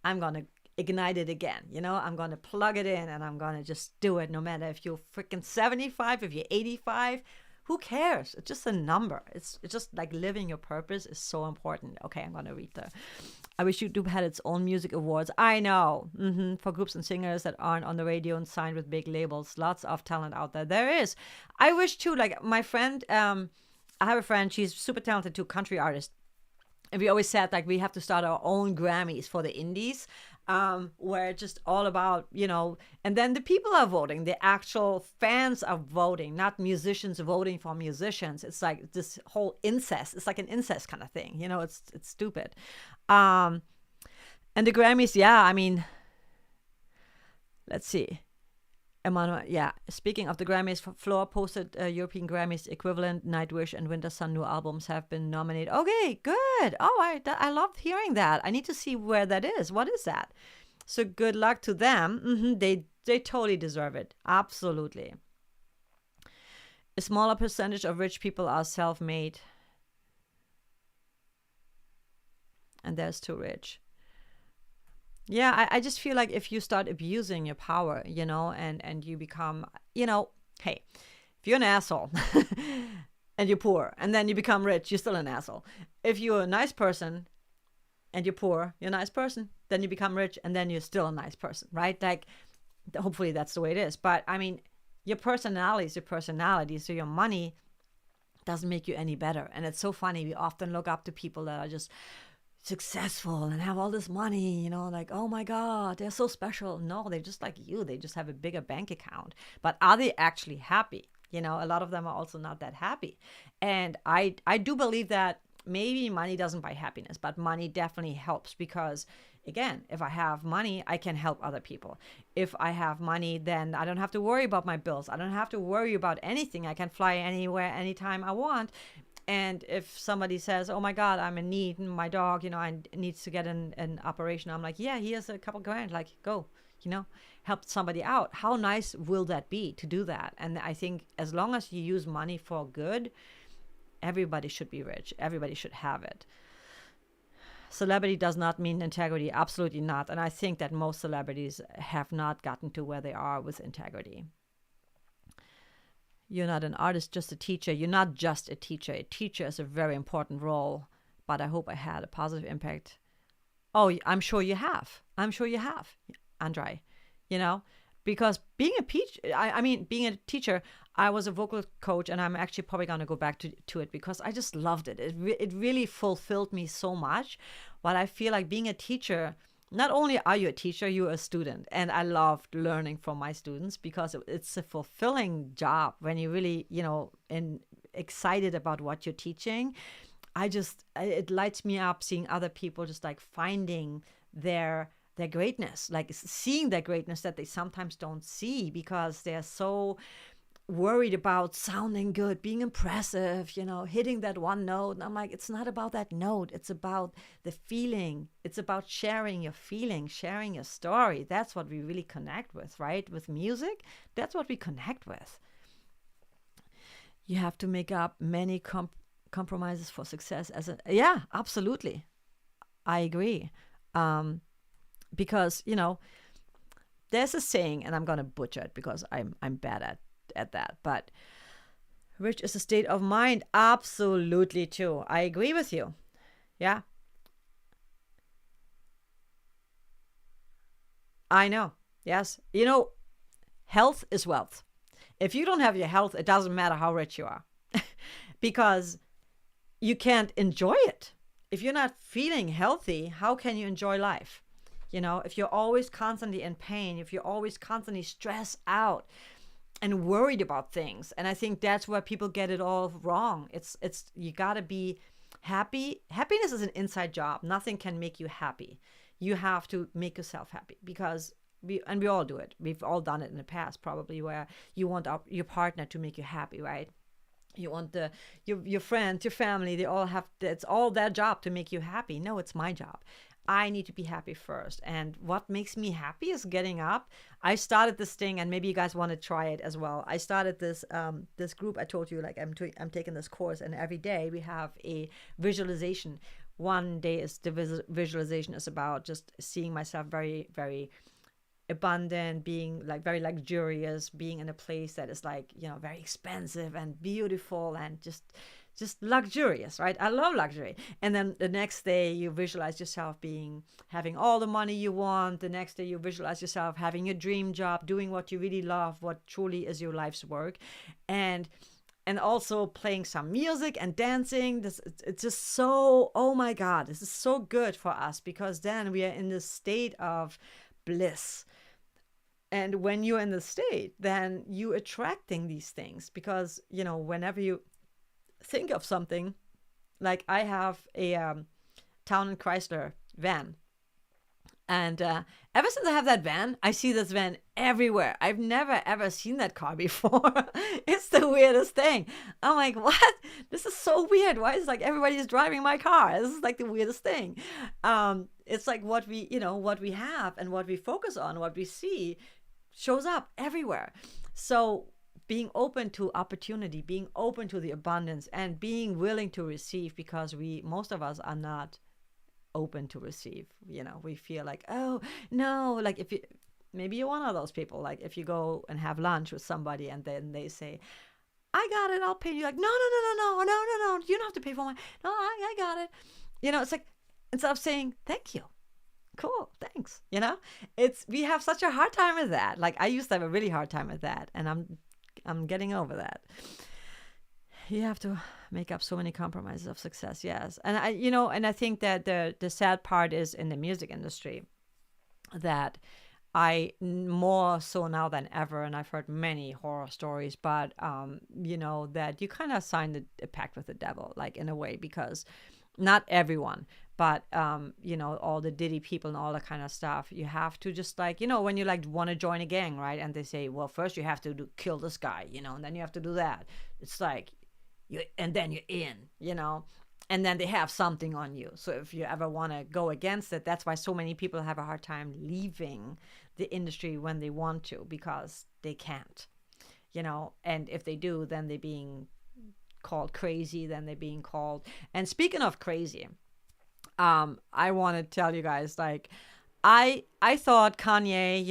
Speaker 1: I'm gonna ignite it again. You know, I'm gonna plug it in, and I'm gonna just do it, no matter if you're freaking 75, if you're 85. Who cares? It's just a number. It's just like living your purpose is so important. Okay, I'm gonna read I wish YouTube had its own music awards. I know. For groups and singers that aren't on the radio and signed with big labels. Lots of talent out there. There is. I wish too, like my friend, I have a friend, she's super talented too, country artist. And we always said like we have to start our own Grammys for the indies, where it's just all about, you know, and then the people are voting, the actual fans are voting, not musicians voting for musicians. It's like this whole incest. It's like an incest kind of thing, you know, it's stupid. And the Grammys, yeah, I mean, let's see. Emmanuel, yeah. Speaking of the Grammys, Floor posted European Grammys equivalent. Nightwish and Winter Sun new albums have been nominated. Okay, good. Oh, I loved hearing that. I need to see where that is. What is that? So good luck to them. They totally deserve it. Absolutely. A smaller percentage of rich people are self-made, and there's too rich. Yeah, I just feel like if you start abusing your power, you know, and you become, you know, hey, if you're an asshole and you're poor and then you become rich, you're still an asshole. If you're a nice person and you're poor, you're a nice person, then you become rich and then you're still a nice person, right? Like, hopefully that's the way it is. But I mean, Your personality is your personality. So your money doesn't make you any better. And it's so funny. We often look up to people that are just successful and have all this money, like, oh my God, they're so special. No, they're just like you. They just have a bigger bank account. But are they actually happy? A lot of them are also not that happy. And I do believe that maybe money doesn't buy happiness, but money definitely helps because, again, if I have money, I can help other people. If I have money, then I don't have to worry about my bills. I don't have to worry about anything. I can fly anywhere, anytime I want. And if somebody says, oh my God, I'm in need, and my dog, I needs to get an operation, I'm like, yeah, here's a couple grand, like, go, help somebody out. How nice will that be to do that? And I think as long as you use money for good, everybody should be rich. Everybody should have it. Celebrity does not mean integrity. Absolutely not. And I think that most celebrities have not gotten to where they are with integrity. You're not an artist, just a teacher. You're not just a teacher. A teacher is a very important role, but I hope I had a positive impact. Oh, I'm sure you have. I'm sure you have, Andre. Because being being a teacher, I was a vocal coach, and I'm actually probably going to go back to it because I just loved it. It really fulfilled me so much. But I feel like being a teacher, not only are you a teacher, you're a student. And I loved learning from my students because it's a fulfilling job when you really, and excited about what you're teaching. It lights me up seeing other people just like finding their greatness, like seeing their greatness that they sometimes don't see because they're so worried about sounding good, being impressive, hitting that one note. And I'm like, it's not about that note. It's about the feeling. It's about sharing your feeling, sharing your story. That's what we really connect with, right? With music, that's what we connect with. You have to make up many compromises for success. Yeah, absolutely. I agree. Because, there's a saying, and I'm going to butcher it because I'm bad at that, but rich is a state of mind. Absolutely too. I agree with you. Yeah. I know. Yes. Health is wealth. If you don't have your health, it doesn't matter how rich you are because you can't enjoy it. If you're not feeling healthy, how can you enjoy life? If you're always constantly in pain, if you're always constantly stressed out and worried about things. And I think that's where people get it all wrong. It's you got to be happy. Happiness is an inside job. Nothing can make you happy. You have to make yourself happy because we all do it. We've all done it in the past, probably, where you want your partner to make you happy, right? You want your friends, your family, it's all their job to make you happy. No, it's my job. I need to be happy first. And what makes me happy is getting up. I started this thing, and maybe you guys want to try it as well. I started this group. I told you, like, I'm taking this course, and every day we have a visualization. One day is the visualization is about just seeing myself very, very abundant, being like very luxurious, being in a place that is like, very expensive and beautiful and just luxurious, right? I love luxury. And then the next day you visualize yourself having all the money you want. The next day you visualize yourself having your dream job, doing what you really love, what truly is your life's work. And also playing some music and dancing. It's just so, oh my God, this is so good for us because then we are in this state of bliss. And when you're in the state, then you're attracting these things because, whenever you think of something, like I have a Town and Chrysler van. And ever since I have that van, I see this van everywhere. I've never, ever seen that car before. It's the weirdest thing. I'm like, what? This is so weird. Why is like everybody's driving my car? This is like the weirdest thing. It's like what we have and what we focus on, what we see shows up everywhere. So being open to opportunity, being open to the abundance, and being willing to receive, because most of us are not open to receive. We feel like, oh no, like maybe you're one of those people, like if you go and have lunch with somebody and then they say, I got it, I'll pay you. Like, no, you don't have to pay for no, I got it. It's like, instead of saying thank you, cool, thanks, we have such a hard time with that. Like I used to have a really hard time with that, and I'm I'm getting over that. You have to make up so many compromises of success. Yes. And I think that the sad part is in the music industry that I more so now than ever, and I've heard many horror stories, but that you kind of signed a pact with the devil, like in a way, because not everyone, but all the Diddy people and all that kind of stuff. You have to just like, when you like want to join a gang, right? And they say, well, first you have to kill this guy, and then you have to do that. It's like and then you're in, and then they have something on you. So if you ever want to go against it, that's why so many people have a hard time leaving the industry when they want to, because they can't, and if they do, then they're being called crazy, then they're being called. And speaking of crazy, I want to tell you guys, like, I thought Kanye,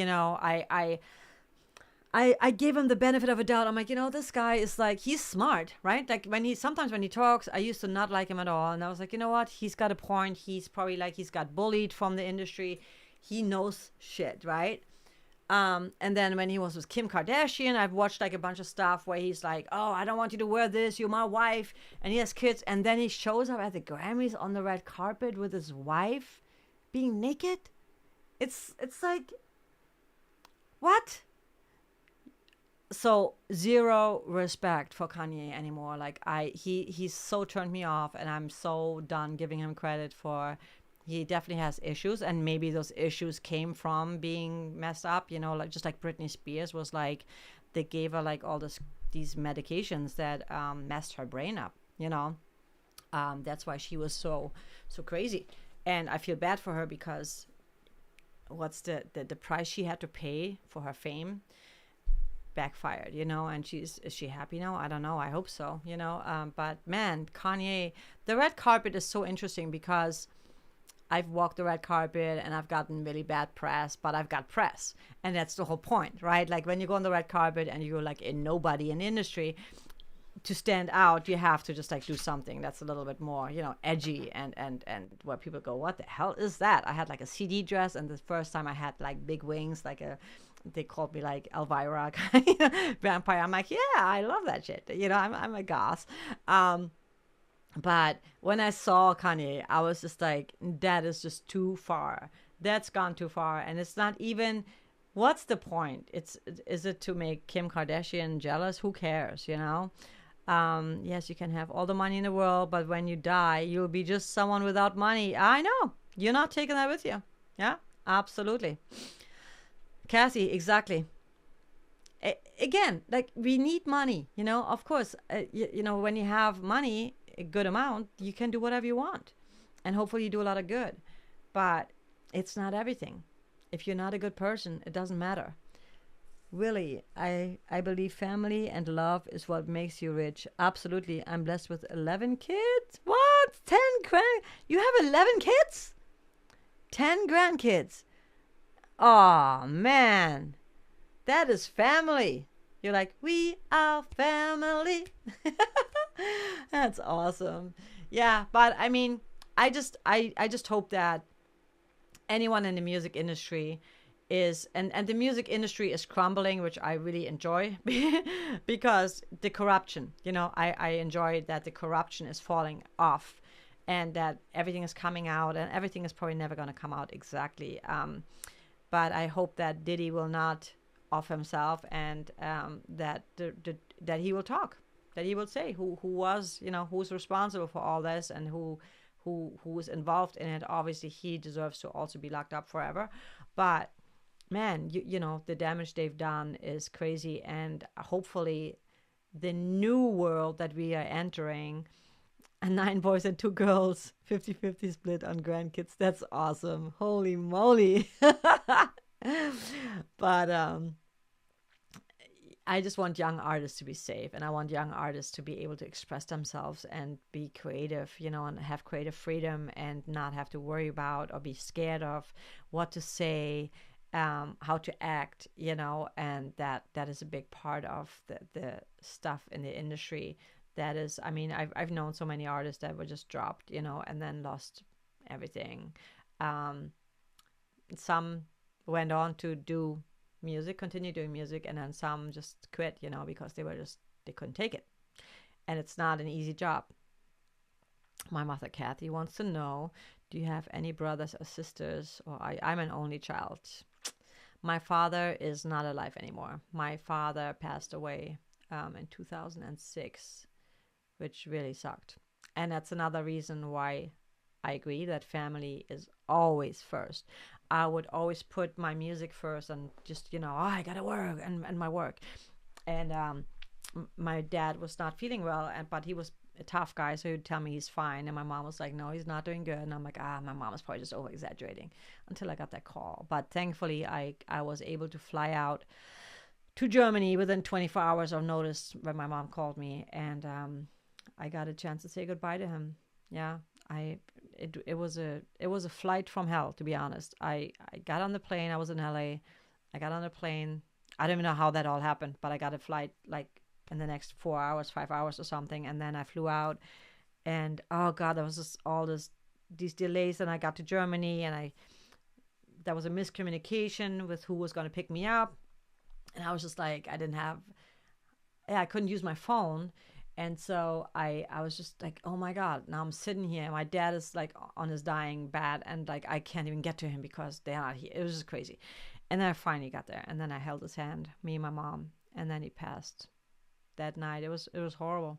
Speaker 1: I gave him the benefit of a doubt. I'm like, this guy is like, he's smart, right? Like sometimes when he talks, I used to not like him at all. And I was like, you know what? He's got a point. He's probably like, he's got bullied from the industry. He knows shit, right? And then when he was with Kim Kardashian, I've watched like a bunch of stuff where he's like, oh, I don't want you to wear this. You're my wife. And he has kids. And then he shows up at the Grammys on the red carpet with his wife being naked. It's like, what? So zero respect for Kanye anymore. Like he's so turned me off, and I'm so done giving him credit for. He definitely has issues, and maybe those issues came from being messed up. Like just like Britney Spears was like, they gave her like all these medications that messed her brain up. That's why she was so crazy, and I feel bad for her because what's the price she had to pay for her fame backfired, and is she happy now? I don't know. I hope so, but man, Kanye, the red carpet is so interesting because I've walked the red carpet and I've gotten really bad press, but I've got press, and that's the whole point, right? Like when you go on the red carpet and you're like a nobody in the industry, to stand out, you have to just like do something that's a little bit more, edgy and where people go, what the hell is that? I had like a CD dress, and the first time I had like big wings, like they called me like Elvira kind of vampire. I'm like, yeah, I love that shit. I'm a goth. But when I saw Kanye, I was just like, that is just too far. That's gone too far. And it's not even, what's the point? Is it to make Kim Kardashian jealous? Who cares, Yes, you can have all the money in the world, but when you die, you'll be just someone without money. I know. You're not taking that with you. Yeah, absolutely. Cassie, exactly. Again, like we need money, of course, when you have money, a good amount, you can do whatever you want. And hopefully you do a lot of good. But it's not everything. If you're not a good person, it doesn't matter. Really, I believe family and love is what makes you rich. Absolutely. I'm blessed with 11 kids. What? 10 grand? You have 11 kids? 10 grandkids. Oh, man. That is family. You're like, we are family. That's awesome. Yeah, but I mean, I just hope that anyone in the music industry is, and the music industry is crumbling, which I really enjoy because the corruption, I enjoy that the corruption is falling off and that everything is coming out, and everything is probably never going to come out exactly. But I hope that Diddy will not off himself, and that that he will talk, that he will say who was, who's responsible for all this and who was involved in it. Obviously, he deserves to also be locked up forever. But man, the damage they've done is crazy, and hopefully, the new world that we are entering. And 9 boys and 2 girls, 50-50 split on grandkids. That's awesome. Holy moly. But I just want young artists to be safe, and I want young artists to be able to express themselves and be creative, and have creative freedom and not have to worry about or be scared of what to say, how to act, and that is a big part of the stuff in the industry. That is, I mean, I've known so many artists that were just dropped, and then lost everything. Some went on to do music, continued doing music, and then some just quit, because they couldn't take it. And it's not an easy job. My mother, Kathy, wants to know, do you have any brothers or sisters? Or I'm an only child. My father is not alive anymore. My father passed away in 2006, which really sucked. And that's another reason why I agree that family is always first. I would always put my music first and just, I gotta work and my work. And my dad was not feeling well, but he was a tough guy, so he would tell me he's fine. And my mom was like, no, he's not doing good. And I'm like, my mom is probably just over exaggerating, until I got that call. But thankfully, I was able to fly out to Germany within 24 hours of notice when my mom called me. And I got a chance to say goodbye to him. Yeah, it was a flight from hell, to be honest. I got on the plane. I was in LA. I got on the plane. I don't even know how that all happened, but I got a flight like in the next 4 hours, 5 hours or something. And then I flew out, and oh God, there was just all these delays. And I got to Germany, and there was a miscommunication with who was going to pick me up. And I was just like, I couldn't use my phone. And so I was just like, oh my God, now I'm sitting here. My dad is like on his dying bed, and like I can't even get to him because they're not here. It was just crazy. And then I finally got there, and then I held his hand, me and my mom, and then he passed that night. It was horrible.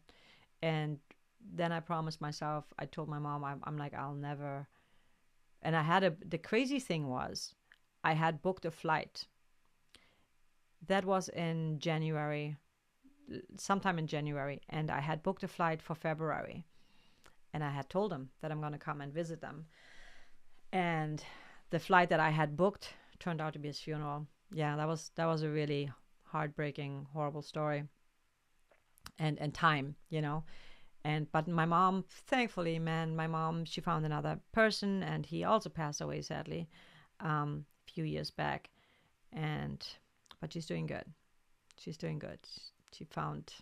Speaker 1: And then I promised myself, I told my mom, I'm like, I'll never. And the crazy thing was, I had booked a flight. That was in January, sometime in January, and I had booked a flight for February, and I had told them that I'm going to come and visit them. And the flight that I had booked turned out to be his funeral. Yeah, that was a really heartbreaking, horrible story. And time, but my mom, thankfully, my mom, she found another person, and he also passed away, sadly, a few years back. But she's doing good. She's doing good. She found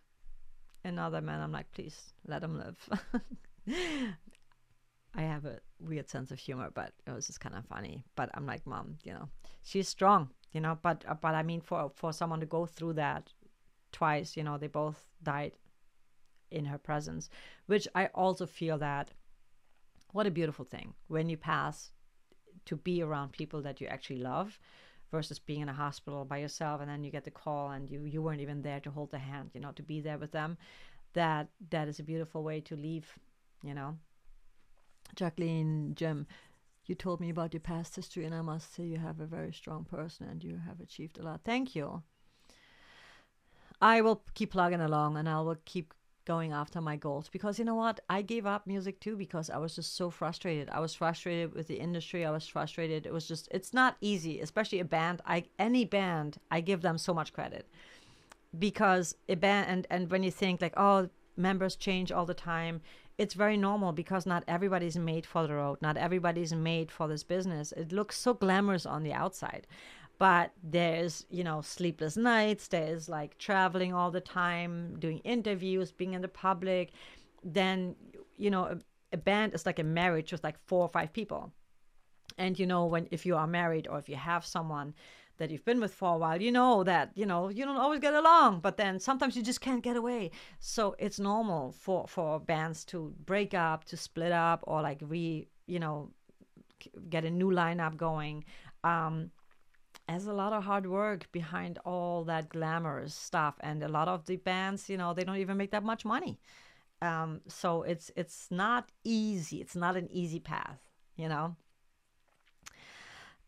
Speaker 1: another man. I'm like, please let him live. I have a weird sense of humor, but it was just kind of funny. But I'm like, Mom, she's strong, but I mean, for someone to go through that twice, they both died in her presence, which I also feel that what a beautiful thing when you pass, to be around people that you actually love, versus being in a hospital by yourself, and then you get the call and you weren't even there to hold the hand, to be there with them. That is a beautiful way to leave, Jacqueline, Jim, you told me about your past history, and I must say you have a very strong person and you have achieved a lot. Thank you. I will keep plugging along, and I will keep going after my goals, because you know what? I gave up music too because I was just so frustrated. I was frustrated with the industry. I was frustrated. It's not easy, especially a band. Any band, I give them so much credit, because a band, and when you think like, oh, members change all the time, it's very normal, because not everybody's made for the road. Not everybody's made for this business. It looks so glamorous on the outside. But there's, sleepless nights. There's like traveling all the time, doing interviews, being in the public. Then, a band is like a marriage with like 4 or 5 people. And, if you are married, or if you have someone that you've been with for a while, that, you don't always get along, but then sometimes you just can't get away. So it's normal for bands to break up, to split up, or like get a new lineup going. There's a lot of hard work behind all that glamorous stuff, and a lot of the bands, they don't even make that much money. So it's not easy. It's not an easy path,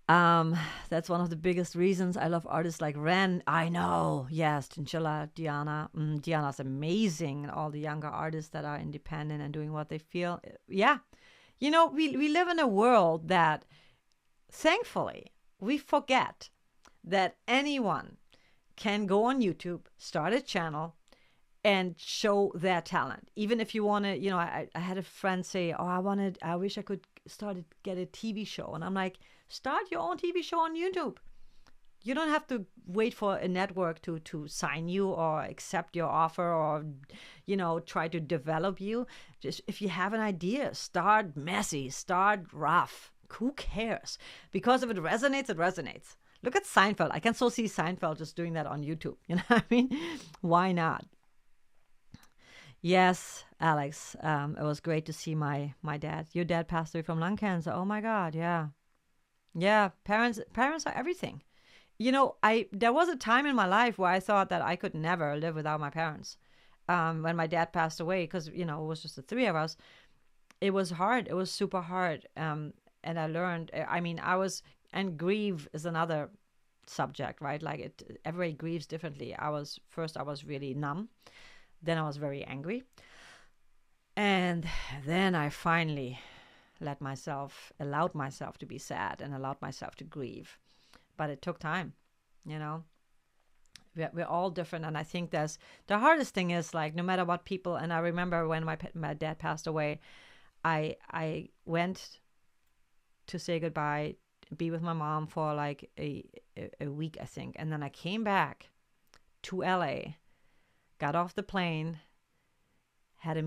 Speaker 1: That's one of the biggest reasons I love artists like Ren. I know, yes, Chinchilla, Diana. Diana's amazing, and all the younger artists that are independent and doing what they feel. Yeah, we live in a world that, thankfully, we forget that anyone can go on YouTube, start a channel, and show their talent. Even if you want to, I had a friend say, oh, I wish I could get a TV show. And I'm like, start your own TV show on YouTube. You don't have to wait for a network to sign you or accept your offer, or, try to develop you. Just if you have an idea, start messy, start rough. Who cares? Because if it resonates, it resonates. Look at Seinfeld. I can so see Seinfeld just doing that on YouTube. You know what I mean? Why not? Yes, Alex. It was great to see my dad. Your dad passed away from lung cancer. Oh my God. Yeah. Yeah. Parents are everything. There was a time in my life where I thought that I could never live without my parents. When my dad passed away, because, it was just the three of us, it was hard. It was super hard. And I learned, and grief is another subject, right? Like everybody grieves differently. I was really numb. Then I was very angry. And then I finally allowed myself to be sad and allowed myself to grieve. But it took time, We're all different. And I think the hardest thing is, like, no matter what people, and I remember when my dad passed away, I went to say goodbye, be with my mom for like a week, I think. And then I came back to LA, got off the plane, had a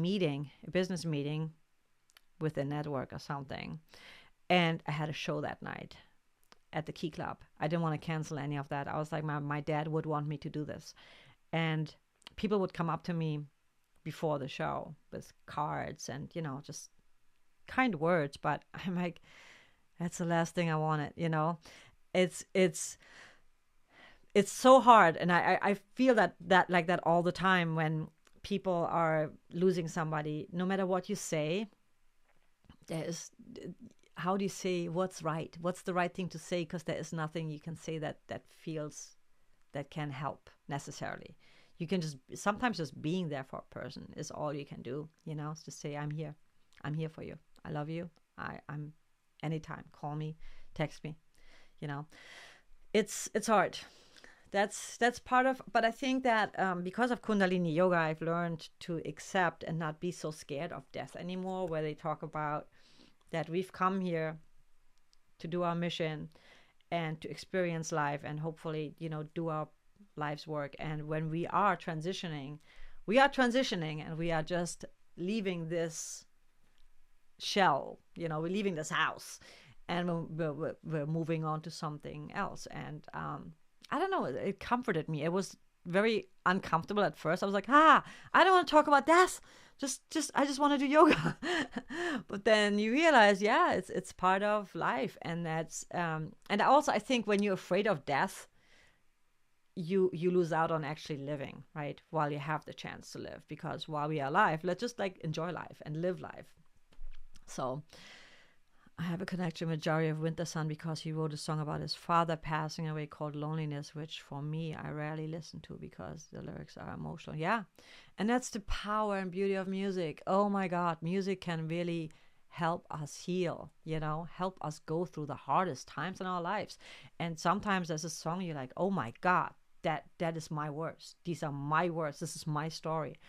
Speaker 1: business meeting with a network or something. And I had a show that night at the Key Club. I didn't want to cancel any of that. I was like, my dad would want me to do this. And people would come up to me before the show with cards and, just kind words. But I'm like, that's the last thing I wanted, It's so hard. And I feel that like that all the time when people are losing somebody. No matter what you say, how do you say what's right? What's the right thing to say? Because there is nothing you can say that can help necessarily. You can sometimes just being there for a person is all you can do. It's just say, I'm here for you. I love you. I'm anytime. Call me, text me. It's hard. That's part of. But I think that because of Kundalini Yoga, I've learned to accept and not be so scared of death anymore. Where they talk about that we've come here to do our mission and to experience life and hopefully, do our life's work. And when we are transitioning and we are just leaving this shell, we're leaving this house and we're moving on to something else. And I don't know, it comforted me. It was very uncomfortable at first. I was like, I don't want to talk about death. I just want to do yoga. But then you realize, it's part of life. And that's, and also I think when you're afraid of death, you lose out on actually living, right? While you have the chance to live, because while we are alive, let's just like enjoy life and live life. So I have a connection with Jari of Wintersun because he wrote a song about his father passing away called Loneliness, which for me, I rarely listen to because the lyrics are emotional. Yeah. And that's the power and beauty of music. Oh my God, music can really help us heal, help us go through the hardest times in our lives. And sometimes there's a song you're like, oh my God, that is my words. These are my words. This is my story.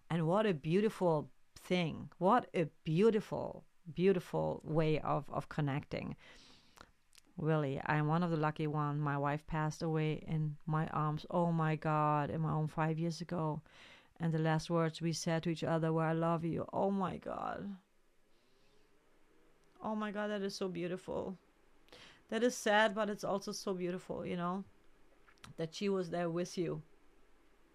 Speaker 1: And what a beautiful thing. What a beautiful way of connecting. Really, I'm one of the lucky ones. My wife passed away in my arms. Oh my God, in my arms 5 years ago. And the last words we said to each other were, I love you. Oh my God. Oh my God, that is so beautiful. That is sad, but it's also so beautiful, that she was there with you.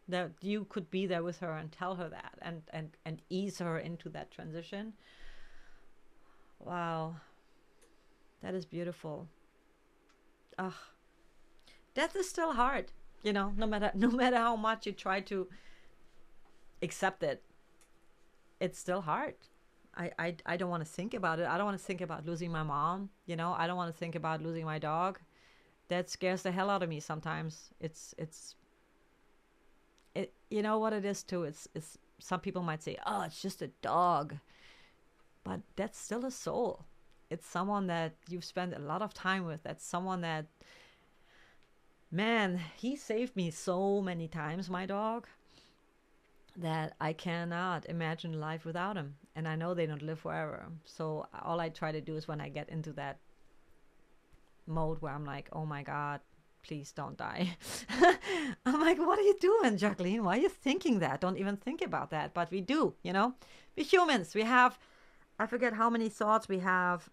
Speaker 1: That you could be there with her and tell her that and ease her into that transition. Wow. That is beautiful. Death is still hard, no matter how much you try to accept it, it's still hard. I don't want to think about it. I don't want to think about losing my mom, I don't want to think about losing my dog. That scares the hell out of me sometimes. It's you know what it is too. It's some people might say, oh, it's just a dog. But that's still a soul. It's someone that you've spent a lot of time with. That's someone that, man, he saved me so many times, my dog, that I cannot imagine life without him. And I know they don't live forever. So all I try to do is when I get into that mode where I'm like, oh my God, please don't die. I'm like, what are you doing, Jacqueline? Why are you thinking that? Don't even think about that. But we do, We're humans. We have, I forget how many thoughts we have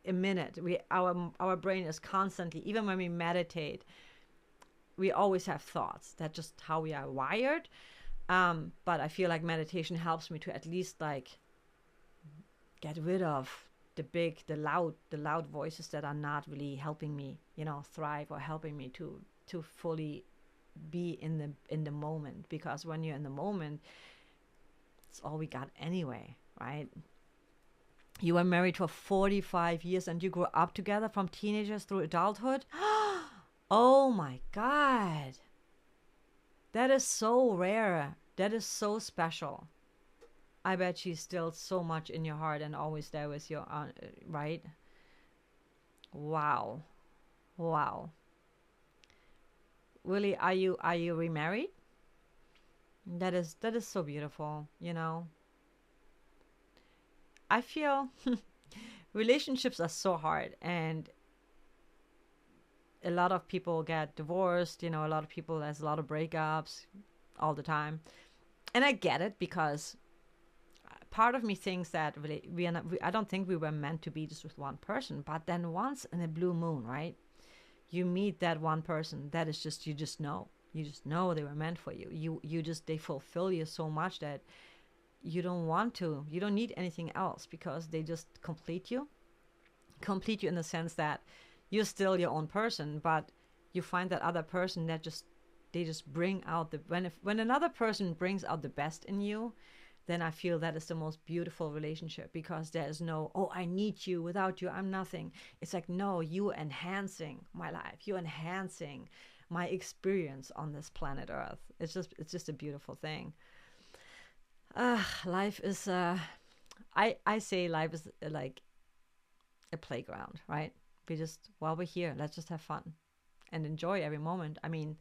Speaker 1: a minute. Our brain is constantly, even when we meditate, we always have thoughts. That's just how we are wired. But I feel like meditation helps me to at least like get rid of the loud voices that are not really helping me, thrive, or helping me to fully be in the moment. Because when you're in the moment, it's all we got anyway, right? You were married for 45 years and you grew up together from teenagers through adulthood. Oh my God. That is so rare. That is so special. I bet she's still so much in your heart and always there with you, right? Wow. Wow. Willie, are you remarried? That is so beautiful, I feel relationships are so hard, and a lot of people get divorced, a lot of people, there's a lot of breakups all the time. And I get it, because part of me thinks that really I don't think we were meant to be just with one person. But then once in a blue moon, right, you meet that one person that is just, you just know they were meant for you. They fulfill you so much that you don't need anything else, because they just complete you in the sense that you're still your own person, but you find that other person that they just bring out when another person brings out the best in you, then I feel that is the most beautiful relationship, because there is no, oh, I need you, without you I'm nothing. It's like, no, you enhancing my life, you enhancing my experience on this planet Earth. It's just a beautiful thing. Life is I say life is like a playground, right? While we're here, let's just have fun and enjoy every moment. I mean,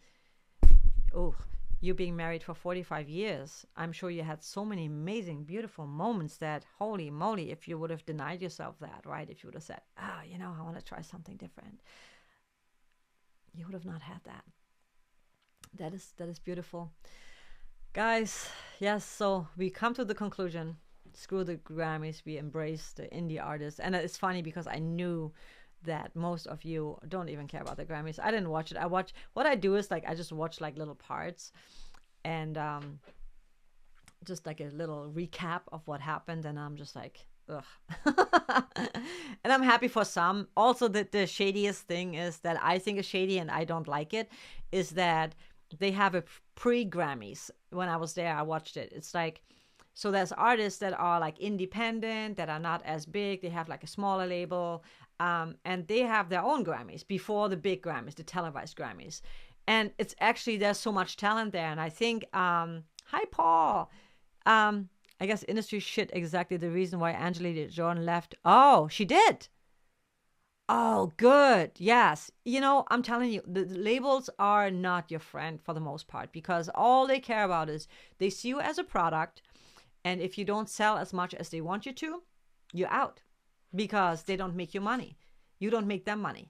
Speaker 1: you being married for 45 years, I'm sure you had so many amazing, beautiful moments that, holy moly, if you would have denied yourself that, right? If you would have said, I want to try something different, you would have not had that. That is beautiful. Guys, yes, so we come to the conclusion, screw the Grammys, we embrace the indie artists. And it's funny, because I knew that most of you don't even care about the Grammys. I didn't watch it. What I do is, like, I just watch like little parts, and just like a little recap of what happened, and I'm just like, ugh. And I'm happy for some. Also, the shadiest thing is that I think is shady, and I don't like it, is that they have a pre-Grammys. When I was there, I watched it. It's like, so there's artists that are like independent, that are not as big. They have like a smaller label, and they have their own Grammys before the big Grammys, the televised Grammys. And it's actually, there's so much talent there. And I think, hi, Paul. I guess industry shit, exactly the reason why Angelina Jordan left. Oh, she did. Oh, good. Yes. I'm telling you, the labels are not your friend for the most part, because all they care about is they see you as a product. And if you don't sell as much as they want you to, you're out, because they don't make you money. You don't make them money.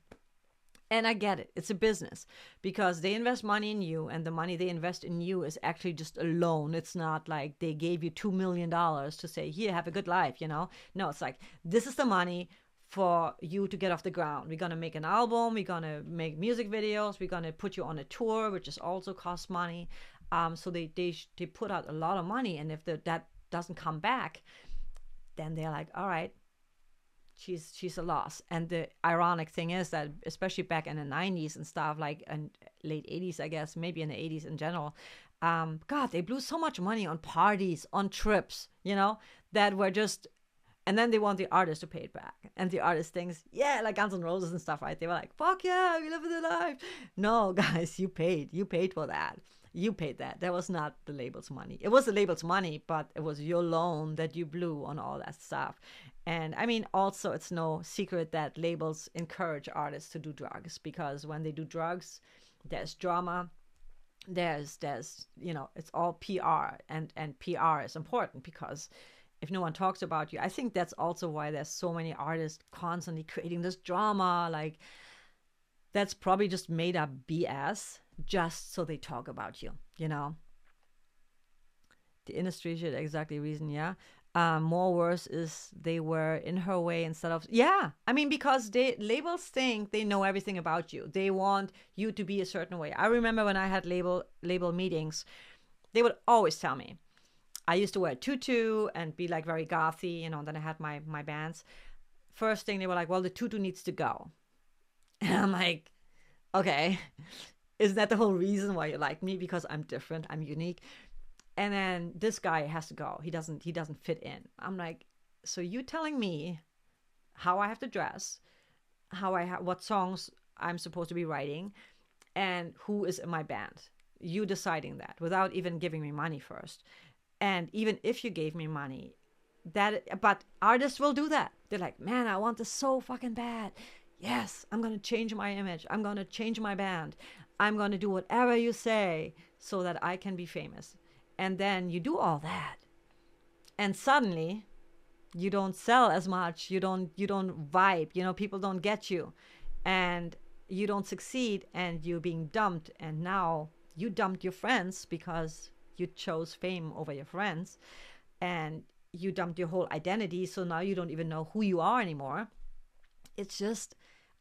Speaker 1: And I get it. It's a business, because they invest money in you, and the money they invest in you is actually just a loan. It's not like they gave you $2 million to say, here, have a good life, No, it's like, this is the money for you to get off the ground. We're going to make an album. We're going to make music videos. We're going to put you on a tour, which is also costs money. So they put out a lot of money. And if that doesn't come back, then they're like, all right, she's a loss. And the ironic thing is that, especially back in the 90s and stuff, like in late 80s, I guess, maybe in the 80s in general, God, they blew so much money on parties, on trips, that were just, and then they want the artist to pay it back. And the artist thinks, yeah, like Guns N' Roses and stuff, right? They were like, fuck yeah, we live in the life. No, guys, you paid for that. You paid that. That was not the label's money. It was the label's money, but it was your loan that you blew on all that stuff. And I mean, also, it's no secret that labels encourage artists to do drugs, because when they do drugs, there's drama. There's it's all PR, and PR is important, because if no one talks about you, I think that's also why there's so many artists constantly creating this drama. Like, that's probably just made up BS, just so they talk about you, The industry should, exactly reason, yeah. More worse is they were in her way instead of, yeah, I mean, because labels think they know everything about you. They want you to be a certain way. I remember when I had label meetings, they would always tell me, I used to wear a tutu and be like very gothy, you know, and then I had my bands. First thing they were like, well, the tutu needs to go. And I'm like, okay, is that the whole reason why you like me? Because I'm different, I'm unique. And then this guy has to go. He doesn't fit in. I'm like, so you telling me how I have to dress, what songs I'm supposed to be writing, and who is in my band? You deciding that without even giving me money first. And even if you gave me money, but artists will do that. They're like, man, I want this so fucking bad. Yes, I'm gonna change my image. I'm gonna change my band. I'm gonna do whatever you say so that I can be famous. And then you do all that, and suddenly you don't sell as much. You don't vibe. You know, people don't get you, and you don't succeed, and you're being dumped. And now you dumped your friends because you chose fame over your friends, and you dumped your whole identity. So now you don't even know who you are anymore. It's just,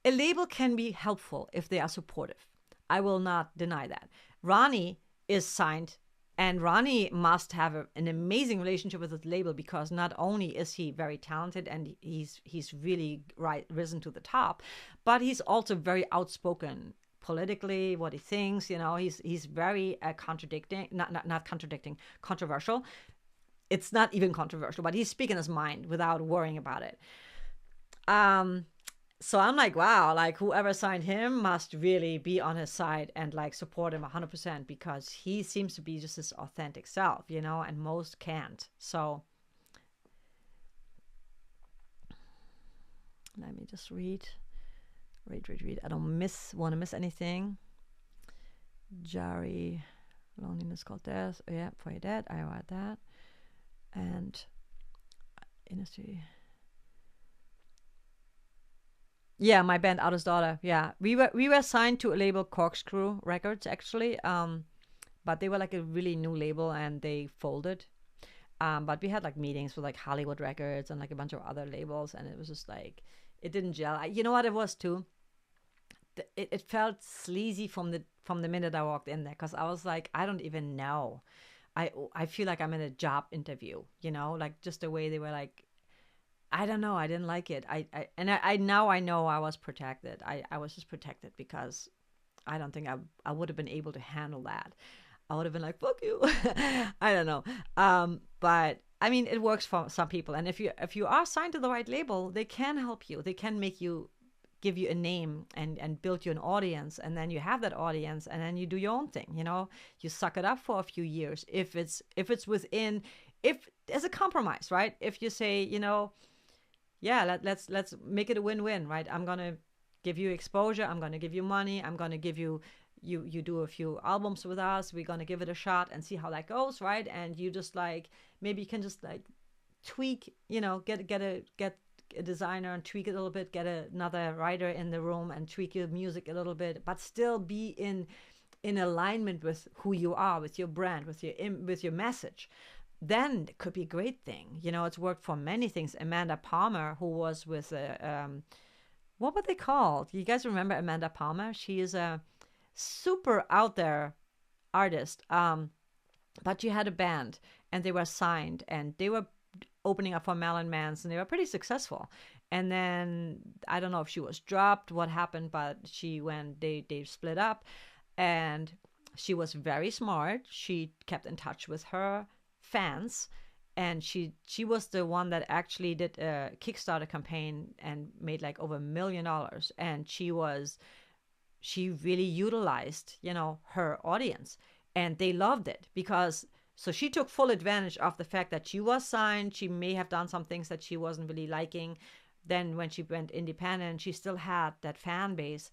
Speaker 1: a label can be helpful if they are supportive. I will not deny that. Ronnie is signed, and Ronnie must have an amazing relationship with his label, because not only is he very talented and he's really risen to the top, but he's also very outspoken politically, what he thinks. You know, he's very controversial. It's not even controversial, but he's speaking his mind without worrying about it. So I'm like, wow, like whoever signed him must really be on his side and like support him 100%, because he seems to be just his authentic self, you know, and most can't. So let me just read. I don't want to miss anything. Jari, loneliness called death. Oh, yeah, for your dad, I read that. And industry. Yeah, my band Artist Daughter. Yeah, we were signed to a label, Corkscrew Records, actually. But they were like a really new label, and they folded. But we had like meetings with like Hollywood Records and like a bunch of other labels, and it was just like, it didn't gel. You know what it was too? It felt sleazy from the minute I walked in there, because I was like, I don't even know. I feel like I'm in a job interview, you know, like just the way they were like, I don't know. I didn't like it. I now I know I was protected. I was just protected because I don't think I would have been able to handle that. I would have been like, fuck you. I don't know. But I mean, it works for some people. And if you are signed to the right label, they can help you. They can give you a name and build you an audience. And then you have that audience, and then you do your own thing. You know, you suck it up for a few years. If it's within, if there's a compromise, right? If you say, you know, yeah, let's make it a win-win, right? I'm gonna give you exposure. I'm gonna give you money. I'm gonna give you do a few albums with us. We're gonna give it a shot and see how that goes, right? And you just like, maybe you can just like tweak, you know, get a designer and tweak it a little bit, get another writer in the room and tweak your music a little bit, but still be in alignment with who you are, with your brand, with your message. Then it could be a great thing. You know, it's worked for many things. Amanda Palmer, who was with what were they called? You guys remember Amanda Palmer? She is a super out there artist. But she had a band, and they were signed, and they were opening up for Marilyn Manson. They were pretty successful. And then I don't know if she was dropped, what happened, but they split up, and she was very smart. She kept in touch with her fans, and she was the one that actually did a Kickstarter campaign and made like over $1 million. And she really utilized, you know, her audience, and they loved it, because so she took full advantage of the fact that she was signed. She may have done some things that she wasn't really liking. Then when she went independent, she still had that fan base,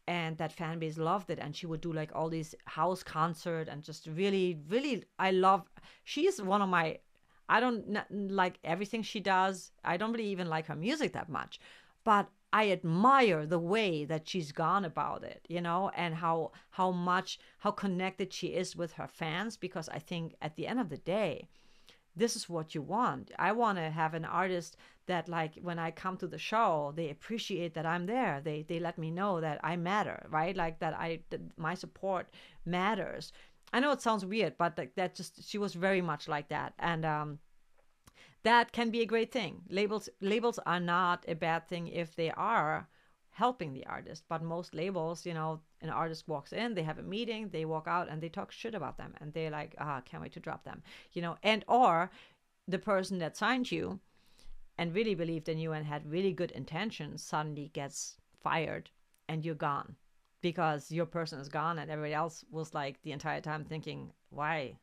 Speaker 1: and that fan base loved it. And she would do like all these house concert, and just really, really, she's one of my, I don't like everything she does. I don't really even like her music that much, but I admire the way that she's gone about it, you know, and how connected she is with her fans, because I think at the end of the day, this is what you want. I want to have an artist that, like, when I come to the show, they appreciate that I'm there. They let me know that I matter, right? Like that my support matters. I know it sounds weird, but that just, she was very much like that. And that can be a great thing. Labels are not a bad thing if they are helping the artist, but most labels, an artist walks in, they have a meeting, they walk out, and they talk shit about them, and they're like, can't wait to drop them, and or the person that signed you and really believed in you and had really good intentions suddenly gets fired, and you're gone because your person is gone, and everybody else was like the entire time thinking, why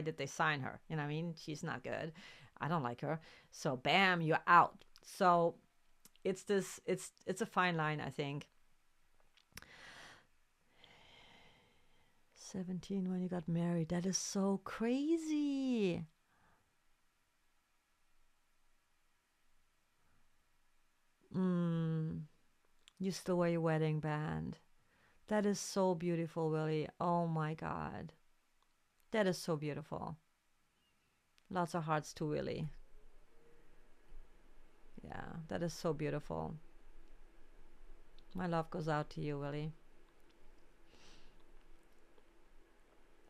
Speaker 1: did they sign her? You know what I mean? She's not good. I don't like her. So bam, you're out. So it's a fine line, I think. 17 when you got married. That is so crazy. You still wear your wedding band. That is so beautiful, Willie. Oh my God. That is so beautiful. Lots of hearts to Willie. Yeah, that is so beautiful. My love goes out to you, Willie.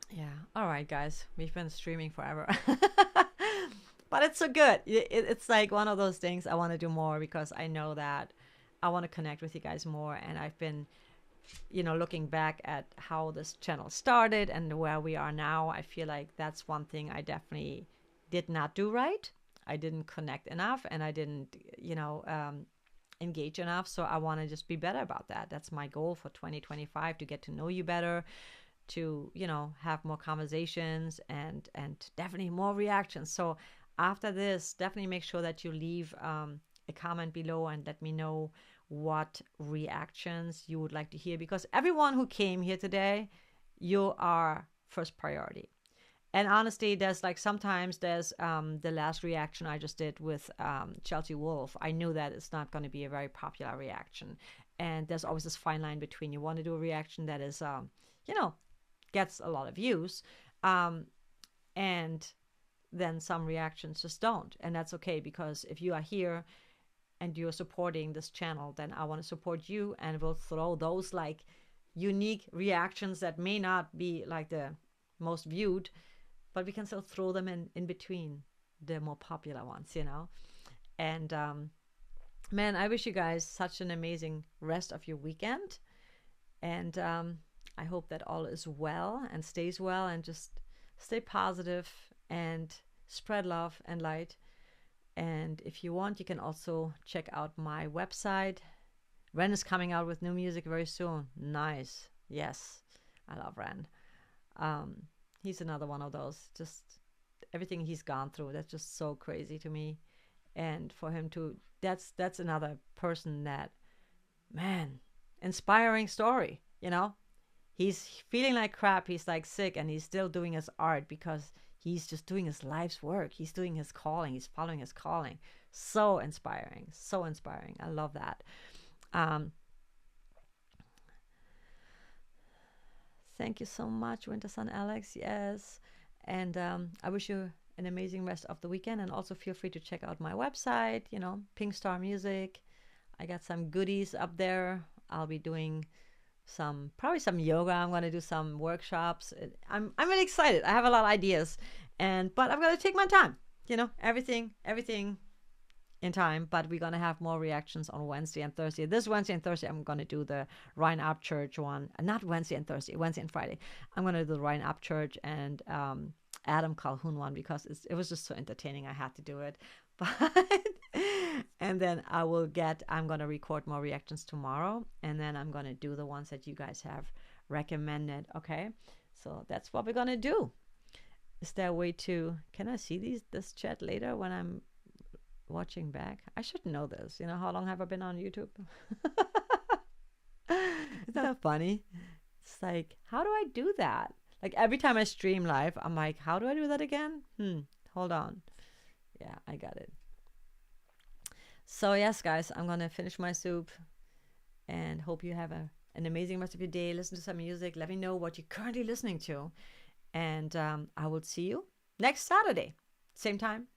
Speaker 1: Yeah. All right, guys. We've been streaming forever. But it's so good. It's like one of those things I want to do more because I know that I want to connect with you guys more. And I've been, looking back at how this channel started and where we are now. I feel like that's one thing I definitely did not do right. I didn't connect enough, and I didn't, engage enough. So I want to just be better about that. That's my goal for 2025, to get to know you better, to have more conversations, and definitely more reactions. So after this, definitely make sure that you leave a comment below and let me know what reactions you would like to hear, because everyone who came here today, you are first priority. And honestly, there's like sometimes there's the last reaction I just did with Chelsea Wolf. I knew that it's not going to be a very popular reaction, and there's always this fine line between you want to do a reaction that is gets a lot of views, and then some reactions just don't, and that's okay, because if you are here and you're supporting this channel, then I want to support you, and we'll throw those like unique reactions that may not be like the most viewed, but we can still throw them in between the more popular ones, and man, I wish you guys such an amazing rest of your weekend, and I hope that all is well and stays well, and just stay positive and spread love and light. And if you want, you can also check out my website. Ren is coming out with new music very soon. Nice. Yes, I love Ren. He's another one of those, just everything he's gone through, that's just so crazy to me. And for him to, that's another person that, man, inspiring story, He's feeling like crap, he's like sick, and he's still doing his art because he's just doing his life's work. He's doing his calling, he's following his calling. So inspiring, so inspiring. I love that. Thank you so much, Winter Sun Alex. Yes. And I wish you an amazing rest of the weekend. And also feel free to check out my website, Pink Star Music. I got some goodies up there. I'll be doing probably some yoga. I'm going to do some workshops. I'm really excited. I have a lot of ideas, but I'm going to take my time, everything in time. But we're going to have more reactions on Wednesday and Thursday. This Wednesday and Thursday, I'm going to do the Rhine Up Church one. Not Wednesday and Thursday, Wednesday and Friday. I'm going to do the Rhine Up Church and Adam Calhoun one, because it was just so entertaining. I had to do it. But and then I'm going to record more reactions tomorrow, and then I'm going to do the ones that you guys have recommended. Okay, so that's what we're going to do. Is there a way can I see this chat later when I'm watching back? I should know this. How long have I been on YouTube? Isn't that funny? It's like, how do I do that? Like every time I stream live, I'm like, how do I do that again? Hold on. Yeah, I got it. So yes, guys, I'm gonna finish my soup, and hope you have an amazing rest of your day. Listen to some music. Let me know what you're currently listening to, and I will see you next Saturday. Same time,